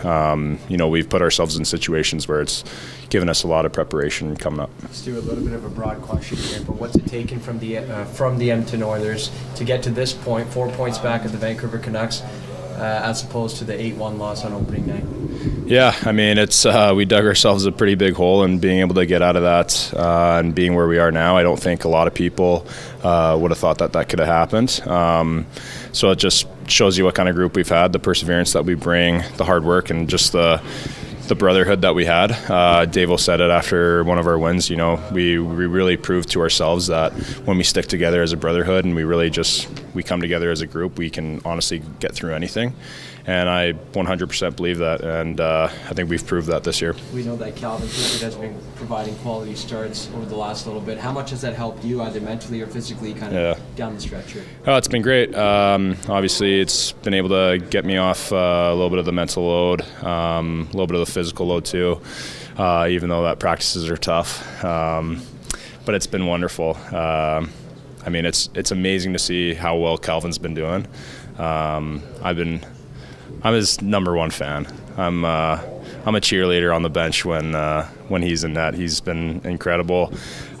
Speaker 14: We've put ourselves in situations where it's given us a lot of preparation coming up.
Speaker 4: Let's do a little bit of a broad question here, but what's it taken from the Edmonton Oilers to get to this point, 4 points back at the Vancouver Canucks, as opposed to the 8-1 loss on opening night?
Speaker 14: Yeah, I mean, it's we dug ourselves a pretty big hole, and being able to get out of that and being where we are now, I don't think a lot of people would have thought that could have happened. So it just shows you what kind of group we've had, the perseverance that we bring, the hard work, and just the brotherhood that we had. Davo said it after one of our wins, we really proved to ourselves that when we stick together as a brotherhood and we come together as a group, we can honestly get through anything. And I 100% believe that, and I think we've proved that this year. We know that Calvin Pickett has been providing quality starts over the last little bit. How much has that helped you, either mentally or physically, down the stretch here? Oh, it's been great. Obviously, it's been able to get me off a little bit of the mental load, a little bit of the physical load too, even though that practices are tough. But it's been wonderful. I mean, it's amazing to see how well Calvin's been doing. his number one fan. I'm a cheerleader on the bench when he's in net. He's been incredible.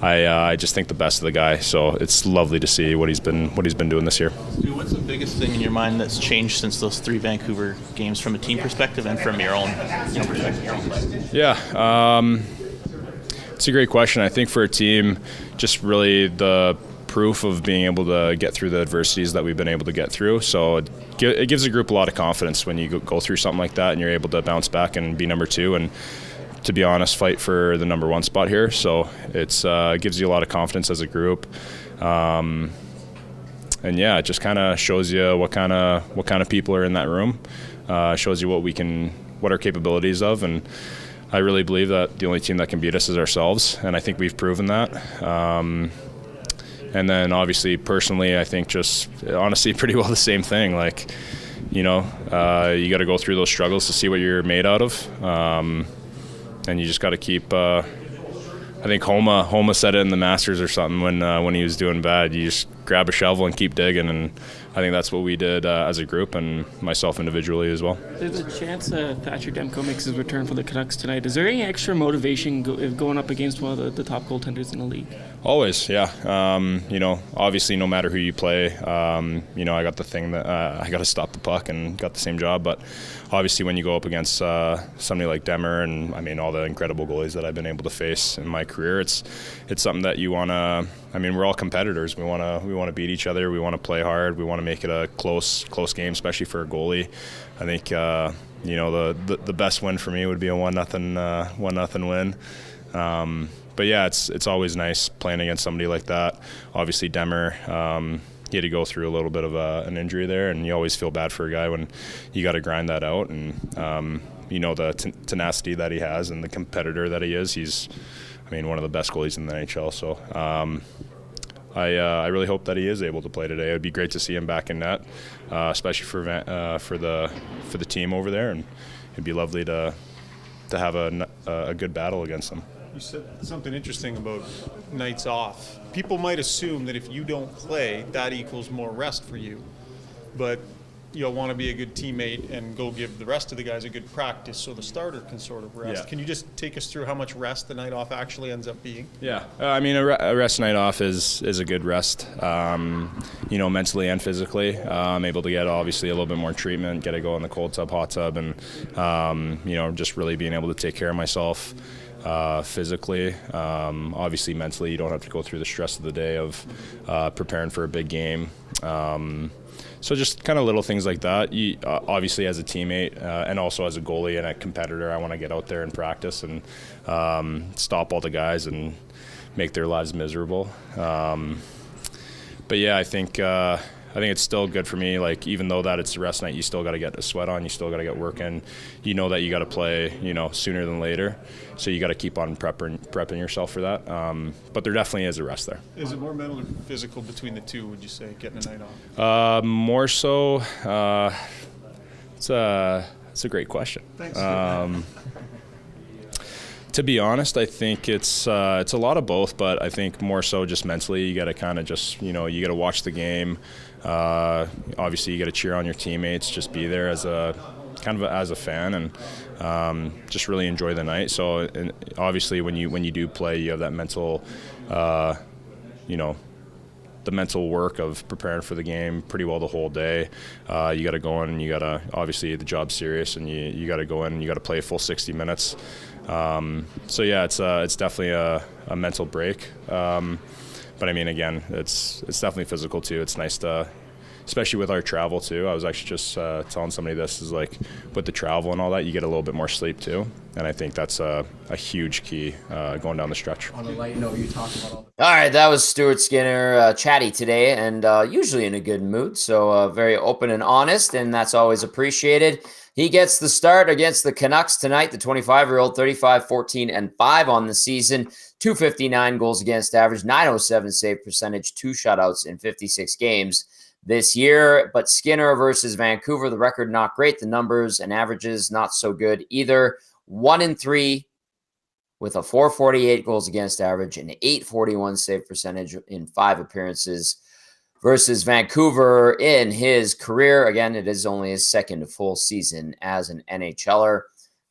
Speaker 14: I just think the best of the guy. So it's lovely to see what he's been doing this year.
Speaker 9: Dude, what's the biggest thing in your mind that's changed since those 3 Vancouver games from a team perspective and from your own perspective, your own play?
Speaker 14: Yeah, it's a great question. I think for a team, just really the proof of being able to get through the adversities that we've been able to get through. So it gives a group a lot of confidence when you go through something like that and you're able to bounce back and be number 2 and, to be honest, fight for the number 1 spot here. So it gives you a lot of confidence as a group. And yeah, it just kind of shows you what kind of people are in that room. Shows you what our capabilities of, and I really believe that the only team that can beat us is ourselves, and I think we've proven that. And then obviously personally, I think just honestly pretty well the same thing. Like, you got to go through those struggles to see what you're made out of. And you just got to keep. I think Homa said it in the Masters or something when he was doing bad. You just grab a shovel and keep digging, and I think that's what we did as a group and myself individually as well.
Speaker 12: There's a chance Thatcher Demko makes his return for the Canucks tonight. Is there any extra motivation going up against one of the top goaltenders in the league? Always,
Speaker 14: yeah. Obviously, no matter who you play, I got the thing that I got to stop the puck and got the same job. But obviously, when you go up against somebody like Demmer and all the incredible goalies that I've been able to face in my career, it's something that you want to. We're all competitors. We want to beat each other. We want to play hard. We want to make it a close game, especially for a goalie. I think the best win for me would be a 1-0 win. But yeah, it's always nice playing against somebody like that. Obviously, Demmer, he had to go through a little bit of an injury there, and you always feel bad for a guy when you got to grind that out. And the tenacity that he has and the competitor that he is, he's one of the best goalies in the NHL. So I really hope that he is able to play today. It would be great to see him back in net, especially for the team over there, and it'd be lovely to have a good battle against them.
Speaker 7: You said something interesting about nights off. People might assume that if you don't play, that equals more rest for you. But you'll want to be a good teammate and go give the rest of the guys a good practice so the starter can sort of rest.
Speaker 14: Yeah.
Speaker 7: Can you just take us through how much rest the night off actually ends up being?
Speaker 14: Yeah. A rest night off is a good rest, mentally and physically. I'm able to get obviously a little bit more treatment, get to go in the cold tub, hot tub, and, just really being able to take care of myself. Physically, obviously mentally, you don't have to go through the stress of the day of preparing for a big game. So just kind of little things like that. You, obviously, as a teammate and also as a goalie and a competitor, I want to get out there and practice and stop all the guys and make their lives miserable. But yeah, I think it's still good for me. Like, even though that it's a rest night, you still got to get a sweat on. You still got to get work in. You know that you got to play, sooner than later. So you got to keep on prepping yourself for that. But there definitely is a rest there.
Speaker 7: Is it more mental or physical between the two, would you say, getting a night off?
Speaker 14: More so. It's a great question.
Speaker 7: Thanks.
Speaker 14: To be honest, I think it's a lot of both, but I think more so just mentally. You got to kind of just, you got to watch the game. Obviously, you got to cheer on your teammates. Just be there as a fan, and just really enjoy the night. So, and obviously, when you do play, you have that mental, the mental work of preparing for the game pretty well the whole day. You got to go in and you got to, obviously the job's serious, and you got to go in and you got to play a full 60 minutes. So yeah, it's definitely a mental break. But again, it's definitely physical too. It's nice to, especially with our travel too. I was actually just telling somebody this is like with the travel and all that, you get a little bit more sleep too. And I think that's a huge key going down the stretch.
Speaker 4: On a light note, you talked about all
Speaker 1: right, that was Stuart Skinner, chatty today, and usually in a good mood. So very open and honest, and that's always appreciated. He gets the start against the Canucks tonight. The 25-year-old, 35-14-5 on the season, 259 goals against average, 907 save percentage, 2 shutouts in 56 games this year. But Skinner versus Vancouver, the record not great. The numbers and averages not so good either. 1-3 with a 448 goals against average and 841 save percentage in 5 appearances versus Vancouver in his career. Again, it is only his second full season as an NHLer.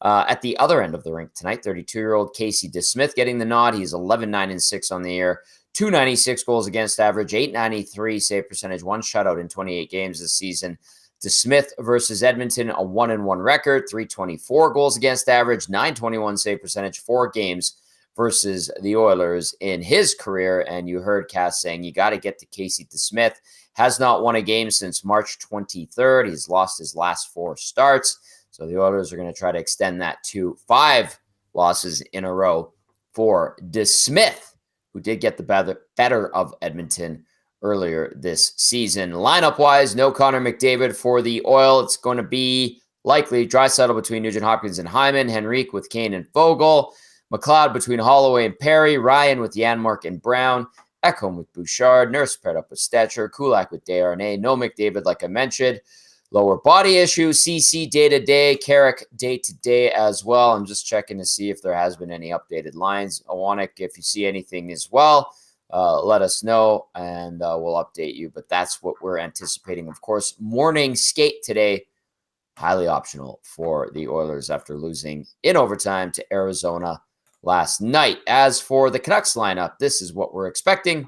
Speaker 1: At the other end of the rink tonight, 32-year-old Casey DeSmith getting the nod. He's 11-9-6 on the year, 296 goals against average, 893 save percentage, 1 shutout in 28 games this season. DeSmith versus Edmonton, a 1-1 record, 324 goals against average, 921 save percentage, 4 games versus the Oilers in his career. And you heard Cass saying you got to get to Casey DeSmith. Has not won a game since March 23rd. He's lost his last 4 starts. So the Oilers are going to try to extend that to 5 losses in a row for DeSmith, who did get the better of Edmonton earlier this season. Lineup-wise, no Connor McDavid for the Oil. It's going to be likely Draisaitl between Nugent-Hopkins and Hyman, Henrique with Kane and Fogle, McLeod between Holloway and Perry, Ryan with Janmark and Brown, Ekholm with Bouchard, Nurse paired up with Stetcher, Kulak with Desharnais, no McDavid like I mentioned. Lower body issue, CC day-to-day, Carrick day-to-day as well. I'm just checking to see if there has been any updated lines. Awanik, if you see anything as well, let us know, and we'll update you. But that's what we're anticipating. Of course, morning skate today, highly optional for the Oilers after losing in overtime to Arizona last night. As for the Canucks lineup, this is what we're expecting.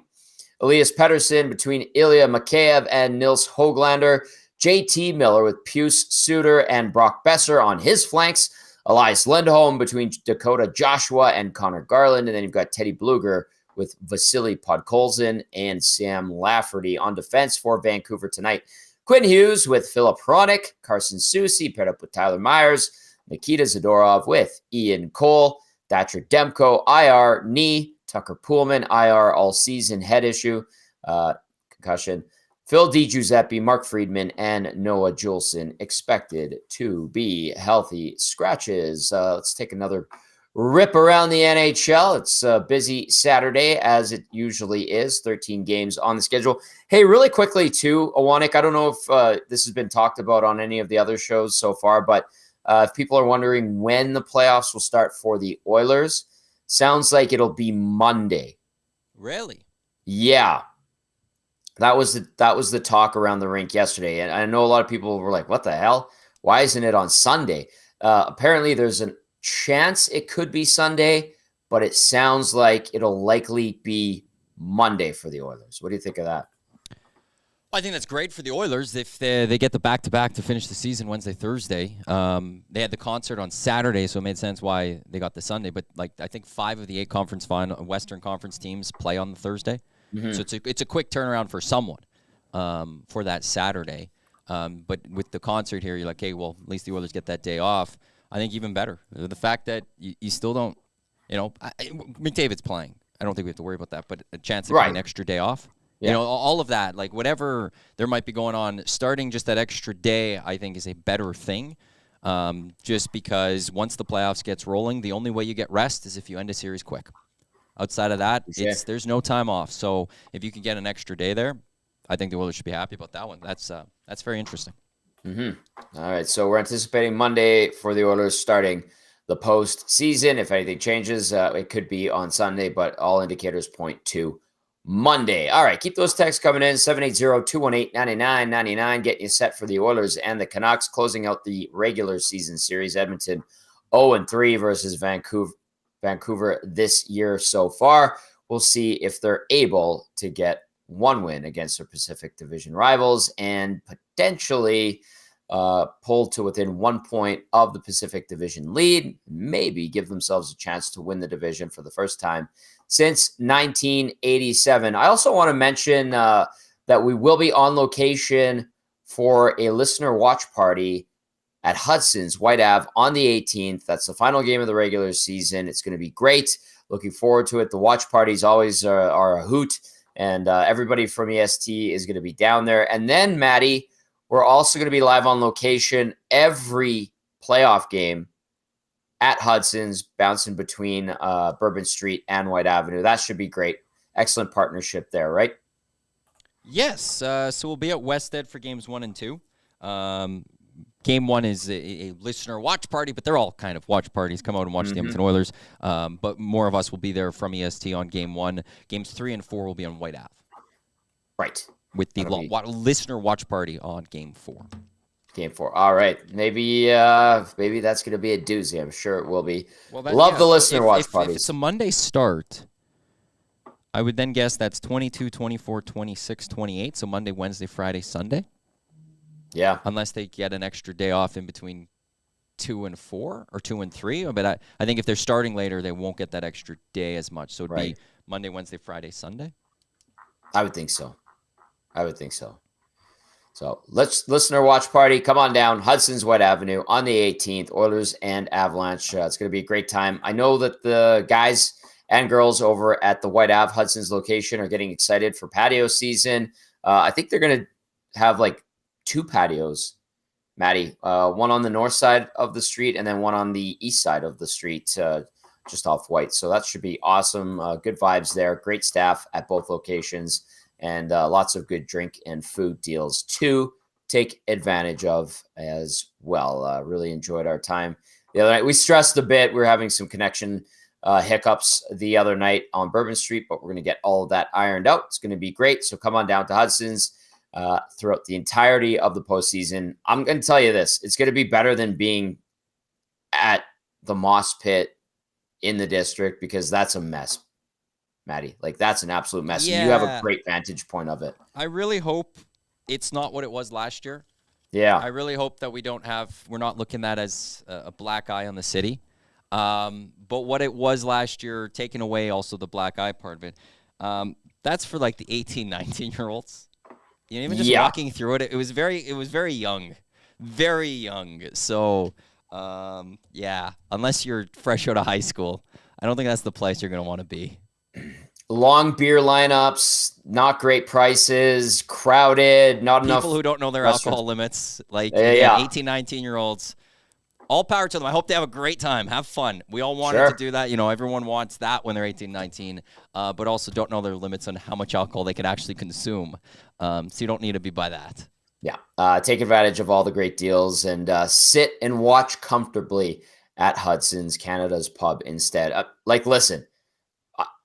Speaker 1: Elias Pettersson between Ilya Mikheyev and Nils Höglander. JT Miller with Puce, Suter, and Brock Besser on his flanks. Elias Lindholm between Dakota Joshua and Connor Garland. And then you've got Teddy Bluger with Vasily Podkolzin and Sam Lafferty on defense for Vancouver tonight. Quinn Hughes with Philip Hronik, Carson Soucy paired up with Tyler Myers, Nikita Zadorov with Ian Cole, Thatcher Demko, IR, knee, Tucker Poolman, IR all season, head issue, concussion. Phil DiGiuseppe, Mark Friedman, and Noah Juleson expected to be healthy scratches. Let's take another rip around the NHL. It's a busy Saturday, as it usually is. 13 games on the schedule. Hey, really quickly, too, Awanik, I don't know if this has been talked about on any of the other shows so far, but if people are wondering when the playoffs will start for the Oilers, sounds like it'll be Monday.
Speaker 2: Really?
Speaker 1: Yeah. That was the talk around the rink yesterday. And I know a lot of people were like, what the hell? Why isn't it on Sunday? Apparently there's a chance it could be Sunday, but it sounds like it'll likely be Monday for the Oilers. What do you think of that?
Speaker 2: I think that's great for the Oilers if they get the back-to-back to finish the season Wednesday, Thursday. They had the concert on Saturday, so it made sense why they got the Sunday. But I think 5 of the 8 Western Conference teams play on the Thursday. Mm-hmm. So it's a quick turnaround for someone for that Saturday. But with the concert here, you're like, hey, well, at least the Oilers get that day off. I think even better. The fact that you still don't, McDavid's playing. I don't think we have to worry about that. But a chance to get an extra day off. Yeah. All of that, like whatever there might be going on, starting just that extra day, I think is a better thing. Just because once the playoffs gets rolling, the only way you get rest is if you end a series quick. Outside of that, there's no time off. So if you can get an extra day there, I think the Oilers should be happy about that one. That's very interesting.
Speaker 1: Mm-hmm. All right, so we're anticipating Monday for the Oilers starting the postseason. If anything changes, it could be on Sunday, but all indicators point to Monday. All right, keep those texts coming in, 780-218-9999, getting you set for the Oilers and the Canucks, closing out the regular season series. Edmonton 0-3 versus Vancouver this year so far. We'll see if they're able to get one win against their Pacific Division rivals and potentially pull to within 1 point of the Pacific Division lead, maybe give themselves a chance to win the division for the first time since 1987. I also want to mention that we will be on location for a listener watch party at Hudson's White Ave on the 18th. That's the final game of the regular season. It's going to be great. Looking forward to it. The watch parties always are a hoot, and everybody from EST is going to be down there. And then, Maddie, we're also going to be live on location every playoff game at Hudson's, bouncing between Bourbon Street and White Avenue. That should be great. Excellent partnership there, right?
Speaker 2: Yes. So we'll be at Wested for games 1 and 2. Game 1 is a listener watch party, but they're all kind of watch parties. Come out and watch the Edmonton Oilers. But more of us will be there from EST on Game 1. Games 3 and 4 will be on White Ave.
Speaker 1: Right.
Speaker 2: with the listener watch party on Game 4.
Speaker 1: Game 4. All right. Maybe that's going to be a doozy. I'm sure it will be. Well, Love the listener watch parties.
Speaker 2: If it's a Monday start, I would then guess that's 22, 24, 26, 28. So Monday, Wednesday, Friday, Sunday.
Speaker 1: Yeah.
Speaker 2: Unless they get an extra day off in between 2 and 4 or 2 and 3. But I think if they're starting later, they won't get that extra day as much. So it'd be Monday, Wednesday, Friday, Sunday.
Speaker 1: I would think so. So let's listener watch party. Come on down. Hudson's Wet Avenue on the 18th. Oilers and Avalanche. It's going to be a great time. I know that the guys and girls over at the White Ave Hudson's location are getting excited for patio season. I think they're going to have like 2 patios, Maddie. One on the north side of the street and then one on the east side of the street, just off White. So that should be awesome. Good vibes there. Great staff at both locations and lots of good drink and food deals to take advantage of as well. Really enjoyed our time the other night. We stressed a bit. We were having some connection hiccups the other night on Bourbon Street, but we're going to get all of that ironed out. It's going to be great. So come on down to Hudson's throughout the entirety of the postseason. I'm going to tell you this. It's going to be better than being at the Moss Pit in the district because that's a mess, Maddie. Like, that's an absolute mess. Yeah. You have a great vantage point of it.
Speaker 2: I really hope it's not what it was last year.
Speaker 1: Yeah.
Speaker 2: I really hope that we're not looking at as a black eye on the city. But what it was last year, taking away also the black eye part of it, that's for like the 18, 19-year-olds. You know, even just walking through it, it was very young. Very young. So, unless you're fresh out of high school, I don't think that's the place you're going to want to be.
Speaker 1: Long beer lineups, not great prices, crowded, not enough.
Speaker 2: People who don't know their alcohol limits, like 18, 19-year-olds. All power to them. I hope they have a great time. Have fun. We all wanted to do that. You know, everyone wants that when they're 18, 19, but also don't know their limits on how much alcohol they can actually consume. So you don't need to be by that.
Speaker 1: Yeah. Take advantage of all the great deals and sit and watch comfortably at Hudson's, Canada's pub instead. Listen,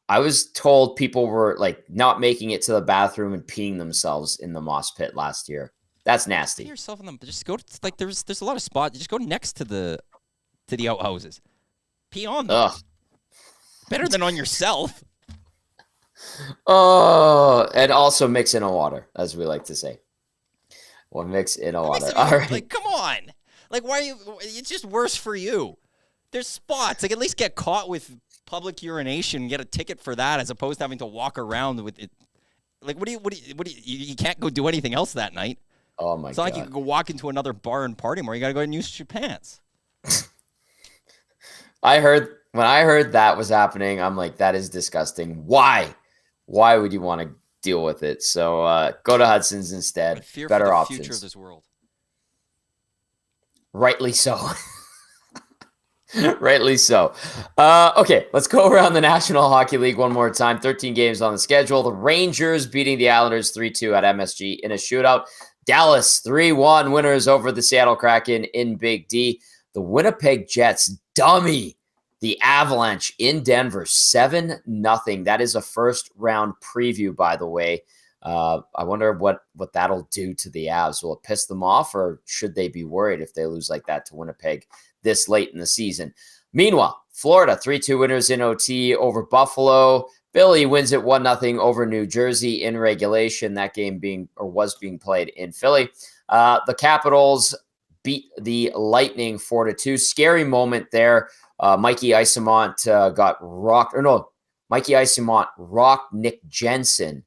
Speaker 1: I was told people were like not making it to the bathroom and peeing themselves in the Moss Pit last year. That's nasty.
Speaker 2: Put yourself in them. Just go to, like, there's a lot of spots. Just go next to the outhouses. Pee on them.
Speaker 1: Ugh.
Speaker 2: Better than on yourself.
Speaker 1: Oh, and also mix in a water, as we like to say. Well, mix in a water. All right.
Speaker 2: Like, come on. Like, why are you? It's just worse for you. There's spots. Like, at least get caught with public urination and get a ticket for that, as opposed to having to walk around with it. Like, what do you can't go do anything else that night.
Speaker 1: Oh, my God.
Speaker 2: It's not like you can go walk into another bar and party more. You got to go and use your pants.
Speaker 1: When I heard that was happening, I'm like, that is disgusting. Why? Why would you want to deal with it? So go to Hudson's instead. Better options.
Speaker 2: Future of this world.
Speaker 1: Rightly so. Rightly so. Okay, let's go around the National Hockey League one more time. 13 games on the schedule. The Rangers beating the Islanders 3-2 at MSG in a shootout. Dallas 3-1 winners over the Seattle Kraken in Big D. The Winnipeg Jets dummy the Avalanche in Denver 7-0. That is a first round preview, by the way. I wonder what that'll do to the Avs. Will it piss them off, or should they be worried if they lose like that to Winnipeg this late in the season? Meanwhile, Florida 3-2 winners in OT over Buffalo. Philly wins it 1-0 over New Jersey in regulation. That game was being played in Philly. The Capitals beat the Lightning 4-2. Scary moment there. Mikey Eyssimont got rocked. Or no, Mikey Eyssimont rocked Nick Jensen.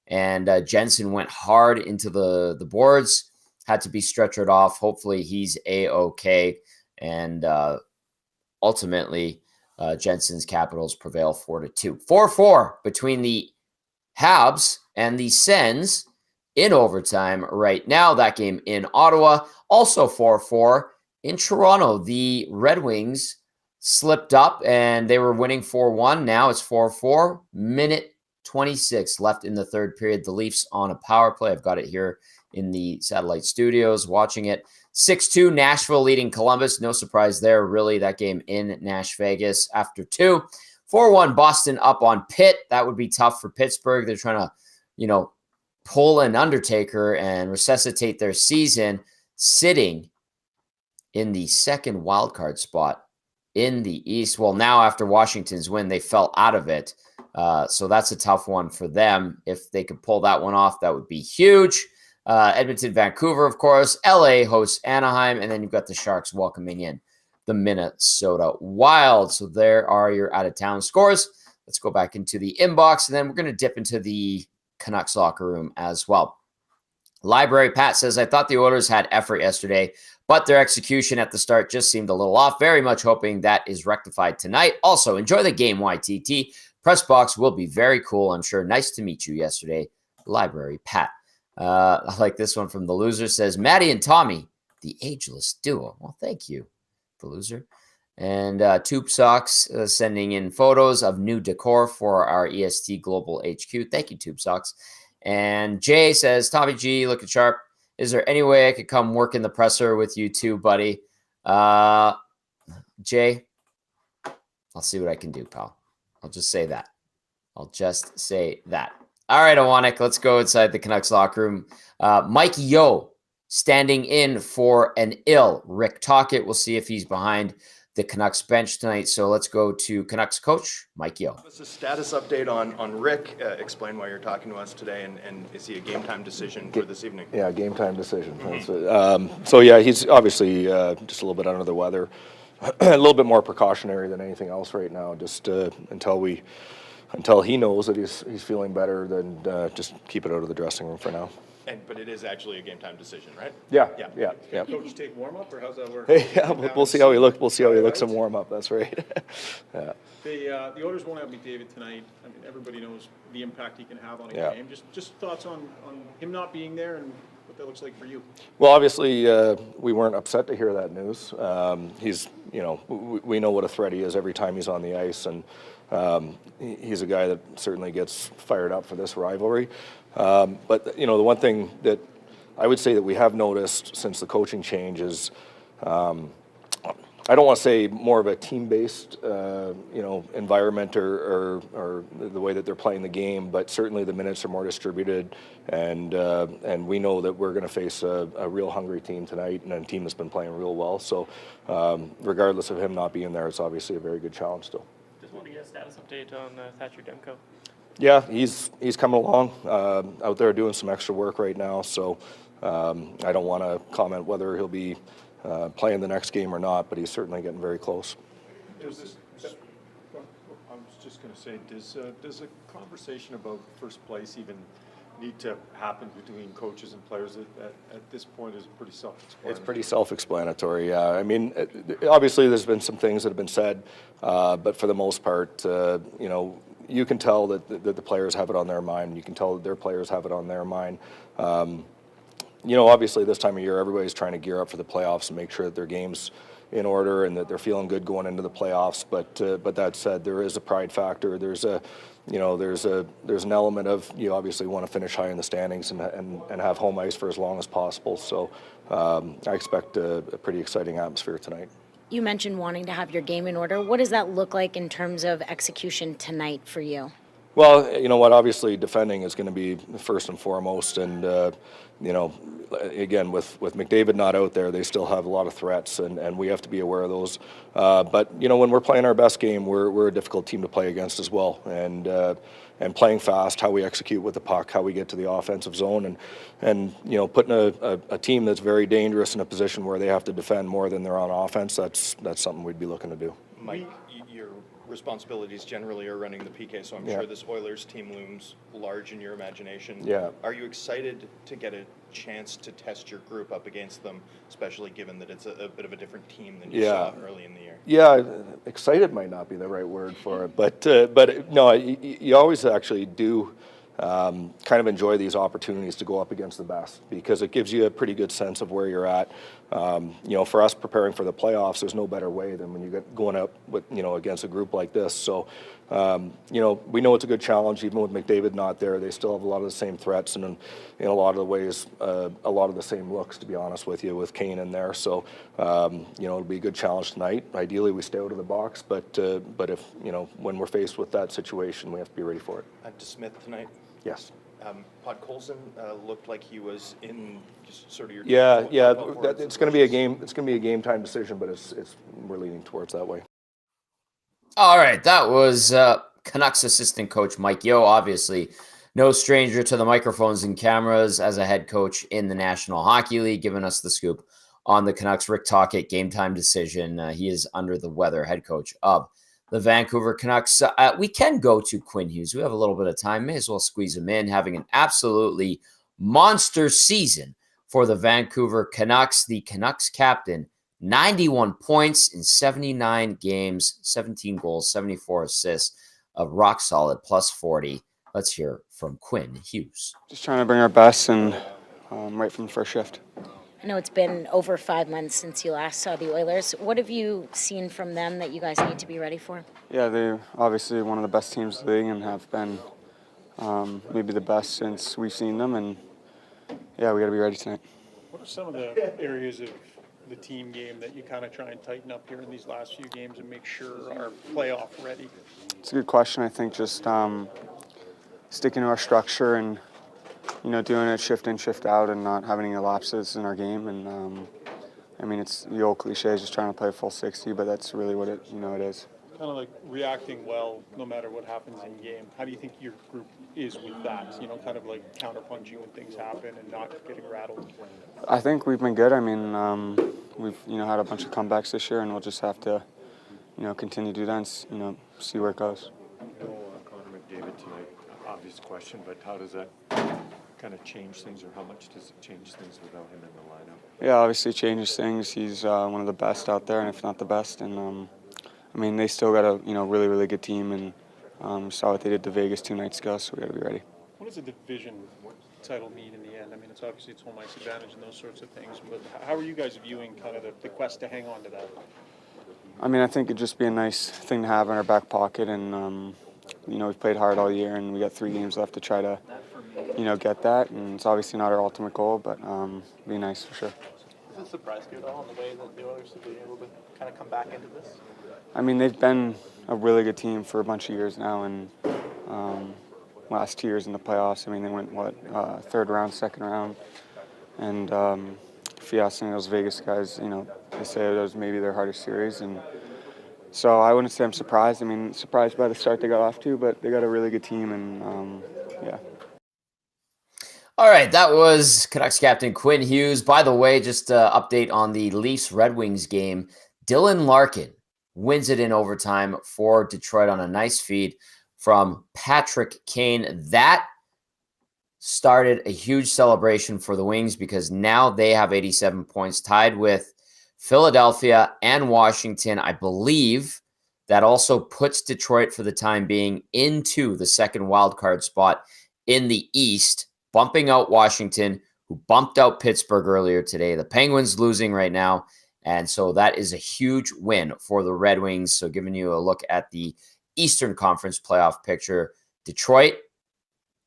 Speaker 1: And Jensen went hard into the boards. Had to be stretchered off. Hopefully he's A-okay. And ultimately, Jensen's Capitals prevail 4-2. 4-4 between the Habs and the Sens in overtime right now. That game in Ottawa. Also 4-4 in Toronto. The Red Wings slipped up and they were winning 4-1. Now it's 4-4. Minute 26 left in the third period. The Leafs on a power play. I've got it here in the satellite studios watching it. 6-2 Nashville leading Columbus. No surprise there, really. That game in Nash Vegas after 2. 4-1 Boston up on Pitt. That would be tough for Pittsburgh. They're trying to, pull an Undertaker and resuscitate their season, sitting in the second wildcard spot in the East. Well, now after Washington's win, they fell out of it. So that's a tough one for them. If they could pull that one off, that would be huge. Edmonton, Vancouver, of course. LA hosts Anaheim. And then you've got the Sharks welcoming in the Minnesota Wild. So there are your out-of-town scores. Let's go back into the inbox, and then we're going to dip into the Canucks locker room as well. Library Pat says, I thought the Oilers had effort yesterday, but their execution at the start just seemed a little off. Very much hoping that is rectified tonight. Also, enjoy the game, YTT. Press box will be very cool, I'm sure. Nice to meet you yesterday, Library Pat. I like this one from the loser. Says, Maddie and Tommy, the ageless duo. Well, thank you, the loser. And Tube Socks sending in photos of new decor for our EST Global HQ. Thank you, Tube Socks. And Jay says, Tommy G, looking sharp. Is there any way I could come work in the presser with you too, buddy? Jay, I'll see what I can do, pal. I'll just say that. All right, Awanik, let's go inside the Canucks locker room. Mike Yeo standing in for an ill Rick Tocchet. We'll see if he's behind the Canucks bench tonight. So let's go to Canucks coach Mike Yeo.
Speaker 15: What's the status update on Rick? Explain why you're talking to us today, and is he a game time decision for this evening?
Speaker 16: Yeah, game time decision. So yeah, he's obviously just a little bit under the weather, a little bit more precautionary than anything else right now. Just until he knows that he's feeling better, then just keep it out of the dressing room for now.
Speaker 15: But it is actually a game time decision, right?
Speaker 16: Yeah.
Speaker 8: Can coach take warm up, or how's that work?
Speaker 16: Hey, yeah, we'll see how he looks. We'll see how he looks in warm up. That's right. Yeah.
Speaker 8: The Oilers won't have McDavid tonight. I mean, everybody knows the impact he can have on a game. Just thoughts on him not being there and what that looks like for you.
Speaker 16: Well, obviously, we weren't upset to hear that news. He's, we know what a threat he is every time he's on the ice, and he's a guy that certainly gets fired up for this rivalry. But the one thing that I would say that we have noticed since the coaching change is, I don't want to say more of a team-based, environment or the way that they're playing the game, but certainly the minutes are more distributed, and we know that we're going to face a real hungry team tonight, and a team that's been playing real well. So, regardless of him not being there, it's obviously a very good challenge still.
Speaker 12: Just want to get a status update on Thatcher Demko.
Speaker 16: Yeah, he's coming along out there doing some extra work right now. So I don't want to comment whether he'll be playing the next game or not, but he's certainly getting very close.
Speaker 11: I was just going to say, does a conversation about first place even need to happen between coaches and players at this point? Is pretty self-explanatory?
Speaker 16: It's pretty self-explanatory, yeah. I mean, obviously there's been some things that have been said, but for the most part, you can tell that the players have it on their mind. You can tell that their players have it on their mind. Obviously this time of year, everybody's trying to gear up for the playoffs and make sure that their game's in order and that they're feeling good going into the playoffs. But that said, there is a pride factor. There's an element of you obviously want to finish high in the standings and have home ice for as long as possible. So I expect a pretty exciting atmosphere tonight.
Speaker 17: You mentioned wanting to have your game in order. What does that look like in terms of execution tonight for you?
Speaker 16: Well, you know what, obviously defending is going to be first and foremost, and again, with McDavid not out there, they still have a lot of threats, and we have to be aware of those. But when we're playing our best game, we're a difficult team to play against as well, and playing fast, how we execute with the puck, how we get to the offensive zone, and putting a team that's very dangerous in a position where they have to defend more than they're on offense, that's something we'd be looking to do.
Speaker 15: Mike, your responsibilities generally are running the PK, so I'm sure this Oilers team looms large in your imagination.
Speaker 16: Yeah.
Speaker 15: Are you excited to get a chance to test your group up against them, especially given that it's a bit of a different team than you saw early in the year?
Speaker 16: Yeah, excited might not be the right word for it, but no, you always actually do kind of enjoy these opportunities to go up against the best, because it gives you a pretty good sense of where you're at. For us preparing for the playoffs, there's no better way than when you get going up with against a group like this. So we know it's a good challenge. Even with McDavid not there, they still have a lot of the same threats, and in a lot of the ways a lot of the same looks, to be honest with you, with Kane in there. So it'll be a good challenge tonight. Ideally we stay out of the box, but if when we're faced with that situation, we have to be ready for it.
Speaker 15: To Smith tonight?
Speaker 16: Yes.
Speaker 15: Podkolzin looked like he was in sort of your
Speaker 16: it's going to be a game. It's going to be a game time decision, but we're leaning towards that way.
Speaker 1: All right, that was Canucks assistant coach Mike Yeo, obviously no stranger to the microphones and cameras as a head coach in the National Hockey League, giving us the scoop on the Canucks. Rick Tocchet, game time decision. He is under the weather, head coach of the Vancouver Canucks. We can go to Quinn Hughes. We have a little bit of time. May as well squeeze him in, having an absolutely monster season for the Vancouver Canucks. The Canucks captain, 91 points in 79 games, 17 goals, 74 assists, a rock solid plus 40. Let's hear from Quinn Hughes.
Speaker 18: Just trying to bring our best and right from the first shift.
Speaker 17: I know it's been over 5 months since you last saw the Oilers. What have you seen from them that you guys need to be ready for?
Speaker 18: Yeah, they're obviously one of the best teams in the league and have been maybe the best since we've seen them. And, yeah, we got to be ready tonight.
Speaker 8: What are some of the areas of the team game that you kind of try and tighten up here in these last few games and make sure are playoff ready?
Speaker 18: It's a good question. I think just sticking to our structure and, doing it shift in, shift out and not having any lapses in our game. And, it's the old cliche is just trying to play full 60, but that's really what it is.
Speaker 8: Kind of like reacting well no matter what happens in game. How do you think your group is with that? Kind of like counterpunching when things happen and not getting rattled?
Speaker 18: I think we've been good. We've had a bunch of comebacks this year, and we'll just have to, continue to do that and, see where it goes.
Speaker 11: Connor McDavid tonight, obvious question, but how does that kind of change things, or how much does it change things without him in the lineup?
Speaker 18: Yeah, obviously it changes things. He's one of the best out there, and if not the best. And they still got a really, really good team, and saw what they did to Vegas 2 nights ago, so we got to be ready.
Speaker 8: What does a division title mean in the end? It's obviously it's home ice advantage and those sorts of things, but how are you guys viewing kind of the quest to hang on to that?
Speaker 18: I think it'd just be a nice thing to have in our back pocket, and we've played hard all year, and we got 3 games left to try to, get that, and it's obviously not our ultimate goal, but it'd be nice for sure.
Speaker 15: Does it surprise you at all in the way that the Oilers have been able to kind of come back into this?
Speaker 18: They've been a really good team for a bunch of years now, and last 2 years in the playoffs, they went, third round, second round, and if you ask any of those Vegas guys, they say it was maybe their hardest series, and so I wouldn't say I'm surprised. Surprised by the start they got off to, but they got a really good team, and yeah.
Speaker 1: All right, that was Canucks captain Quinn Hughes. By the way, just an update on the Leafs-Red Wings game. Dylan Larkin wins it in overtime for Detroit on a nice feed from Patrick Kane. That started a huge celebration for the Wings because now they have 87 points, tied with Philadelphia and Washington. I believe that also puts Detroit for the time being into the second wildcard spot in the East, bumping out Washington, who bumped out Pittsburgh earlier today. The Penguins losing right now, and so that is a huge win for the Red Wings. So giving you a look at the Eastern Conference playoff picture, Detroit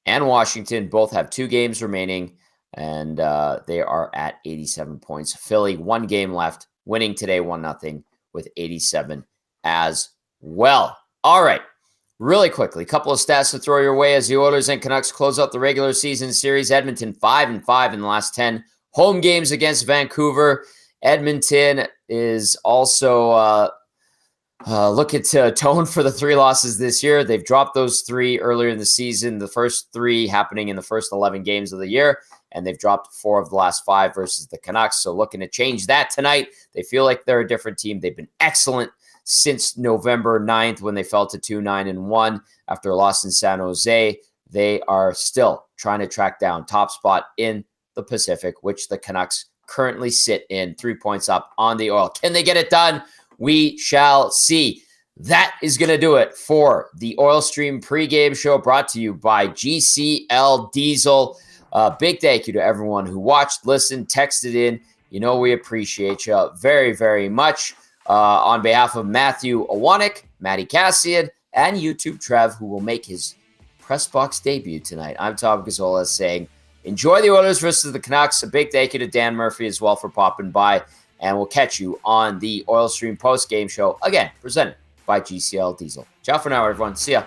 Speaker 1: and Washington both have 2 games remaining, and they are at 87 points. Philly, 1 game left, winning today 1-0 with 87 as well. All right, really quickly, a couple of stats to throw your way as the Oilers and Canucks close out the regular season series. Edmonton 5-5 in the last 10 home games against Vancouver. Edmonton is also looking to atone for the 3 losses this year. They've dropped those 3 earlier in the season, the first 3 happening in the first 11 games of the year, and they've dropped 4 of the last 5 versus the Canucks. So looking to change that tonight. They feel like they're a different team. They've been excellent since November 9th when they fell to 2-9-1 after a loss in San Jose. They are still trying to track down top spot in the Pacific, which the Canucks currently sit in, 3 points up on the Oil. Can they get it done? We shall see. That is going to do it for the Oil Stream pregame show brought to you by GCL Diesel. Big thank you to everyone who watched, listened, texted in. We appreciate you very, very much. On behalf of Matthew Awanek, Matty Kassian, and YouTube Trev, who will make his press box debut tonight, I'm Tom Gazzola saying, enjoy the Oilers versus the Canucks. A big thank you to Dan Murphy as well for popping by. And we'll catch you on the Oil Stream post-game show, again, presented by GCL Diesel. Ciao for now, everyone. See ya.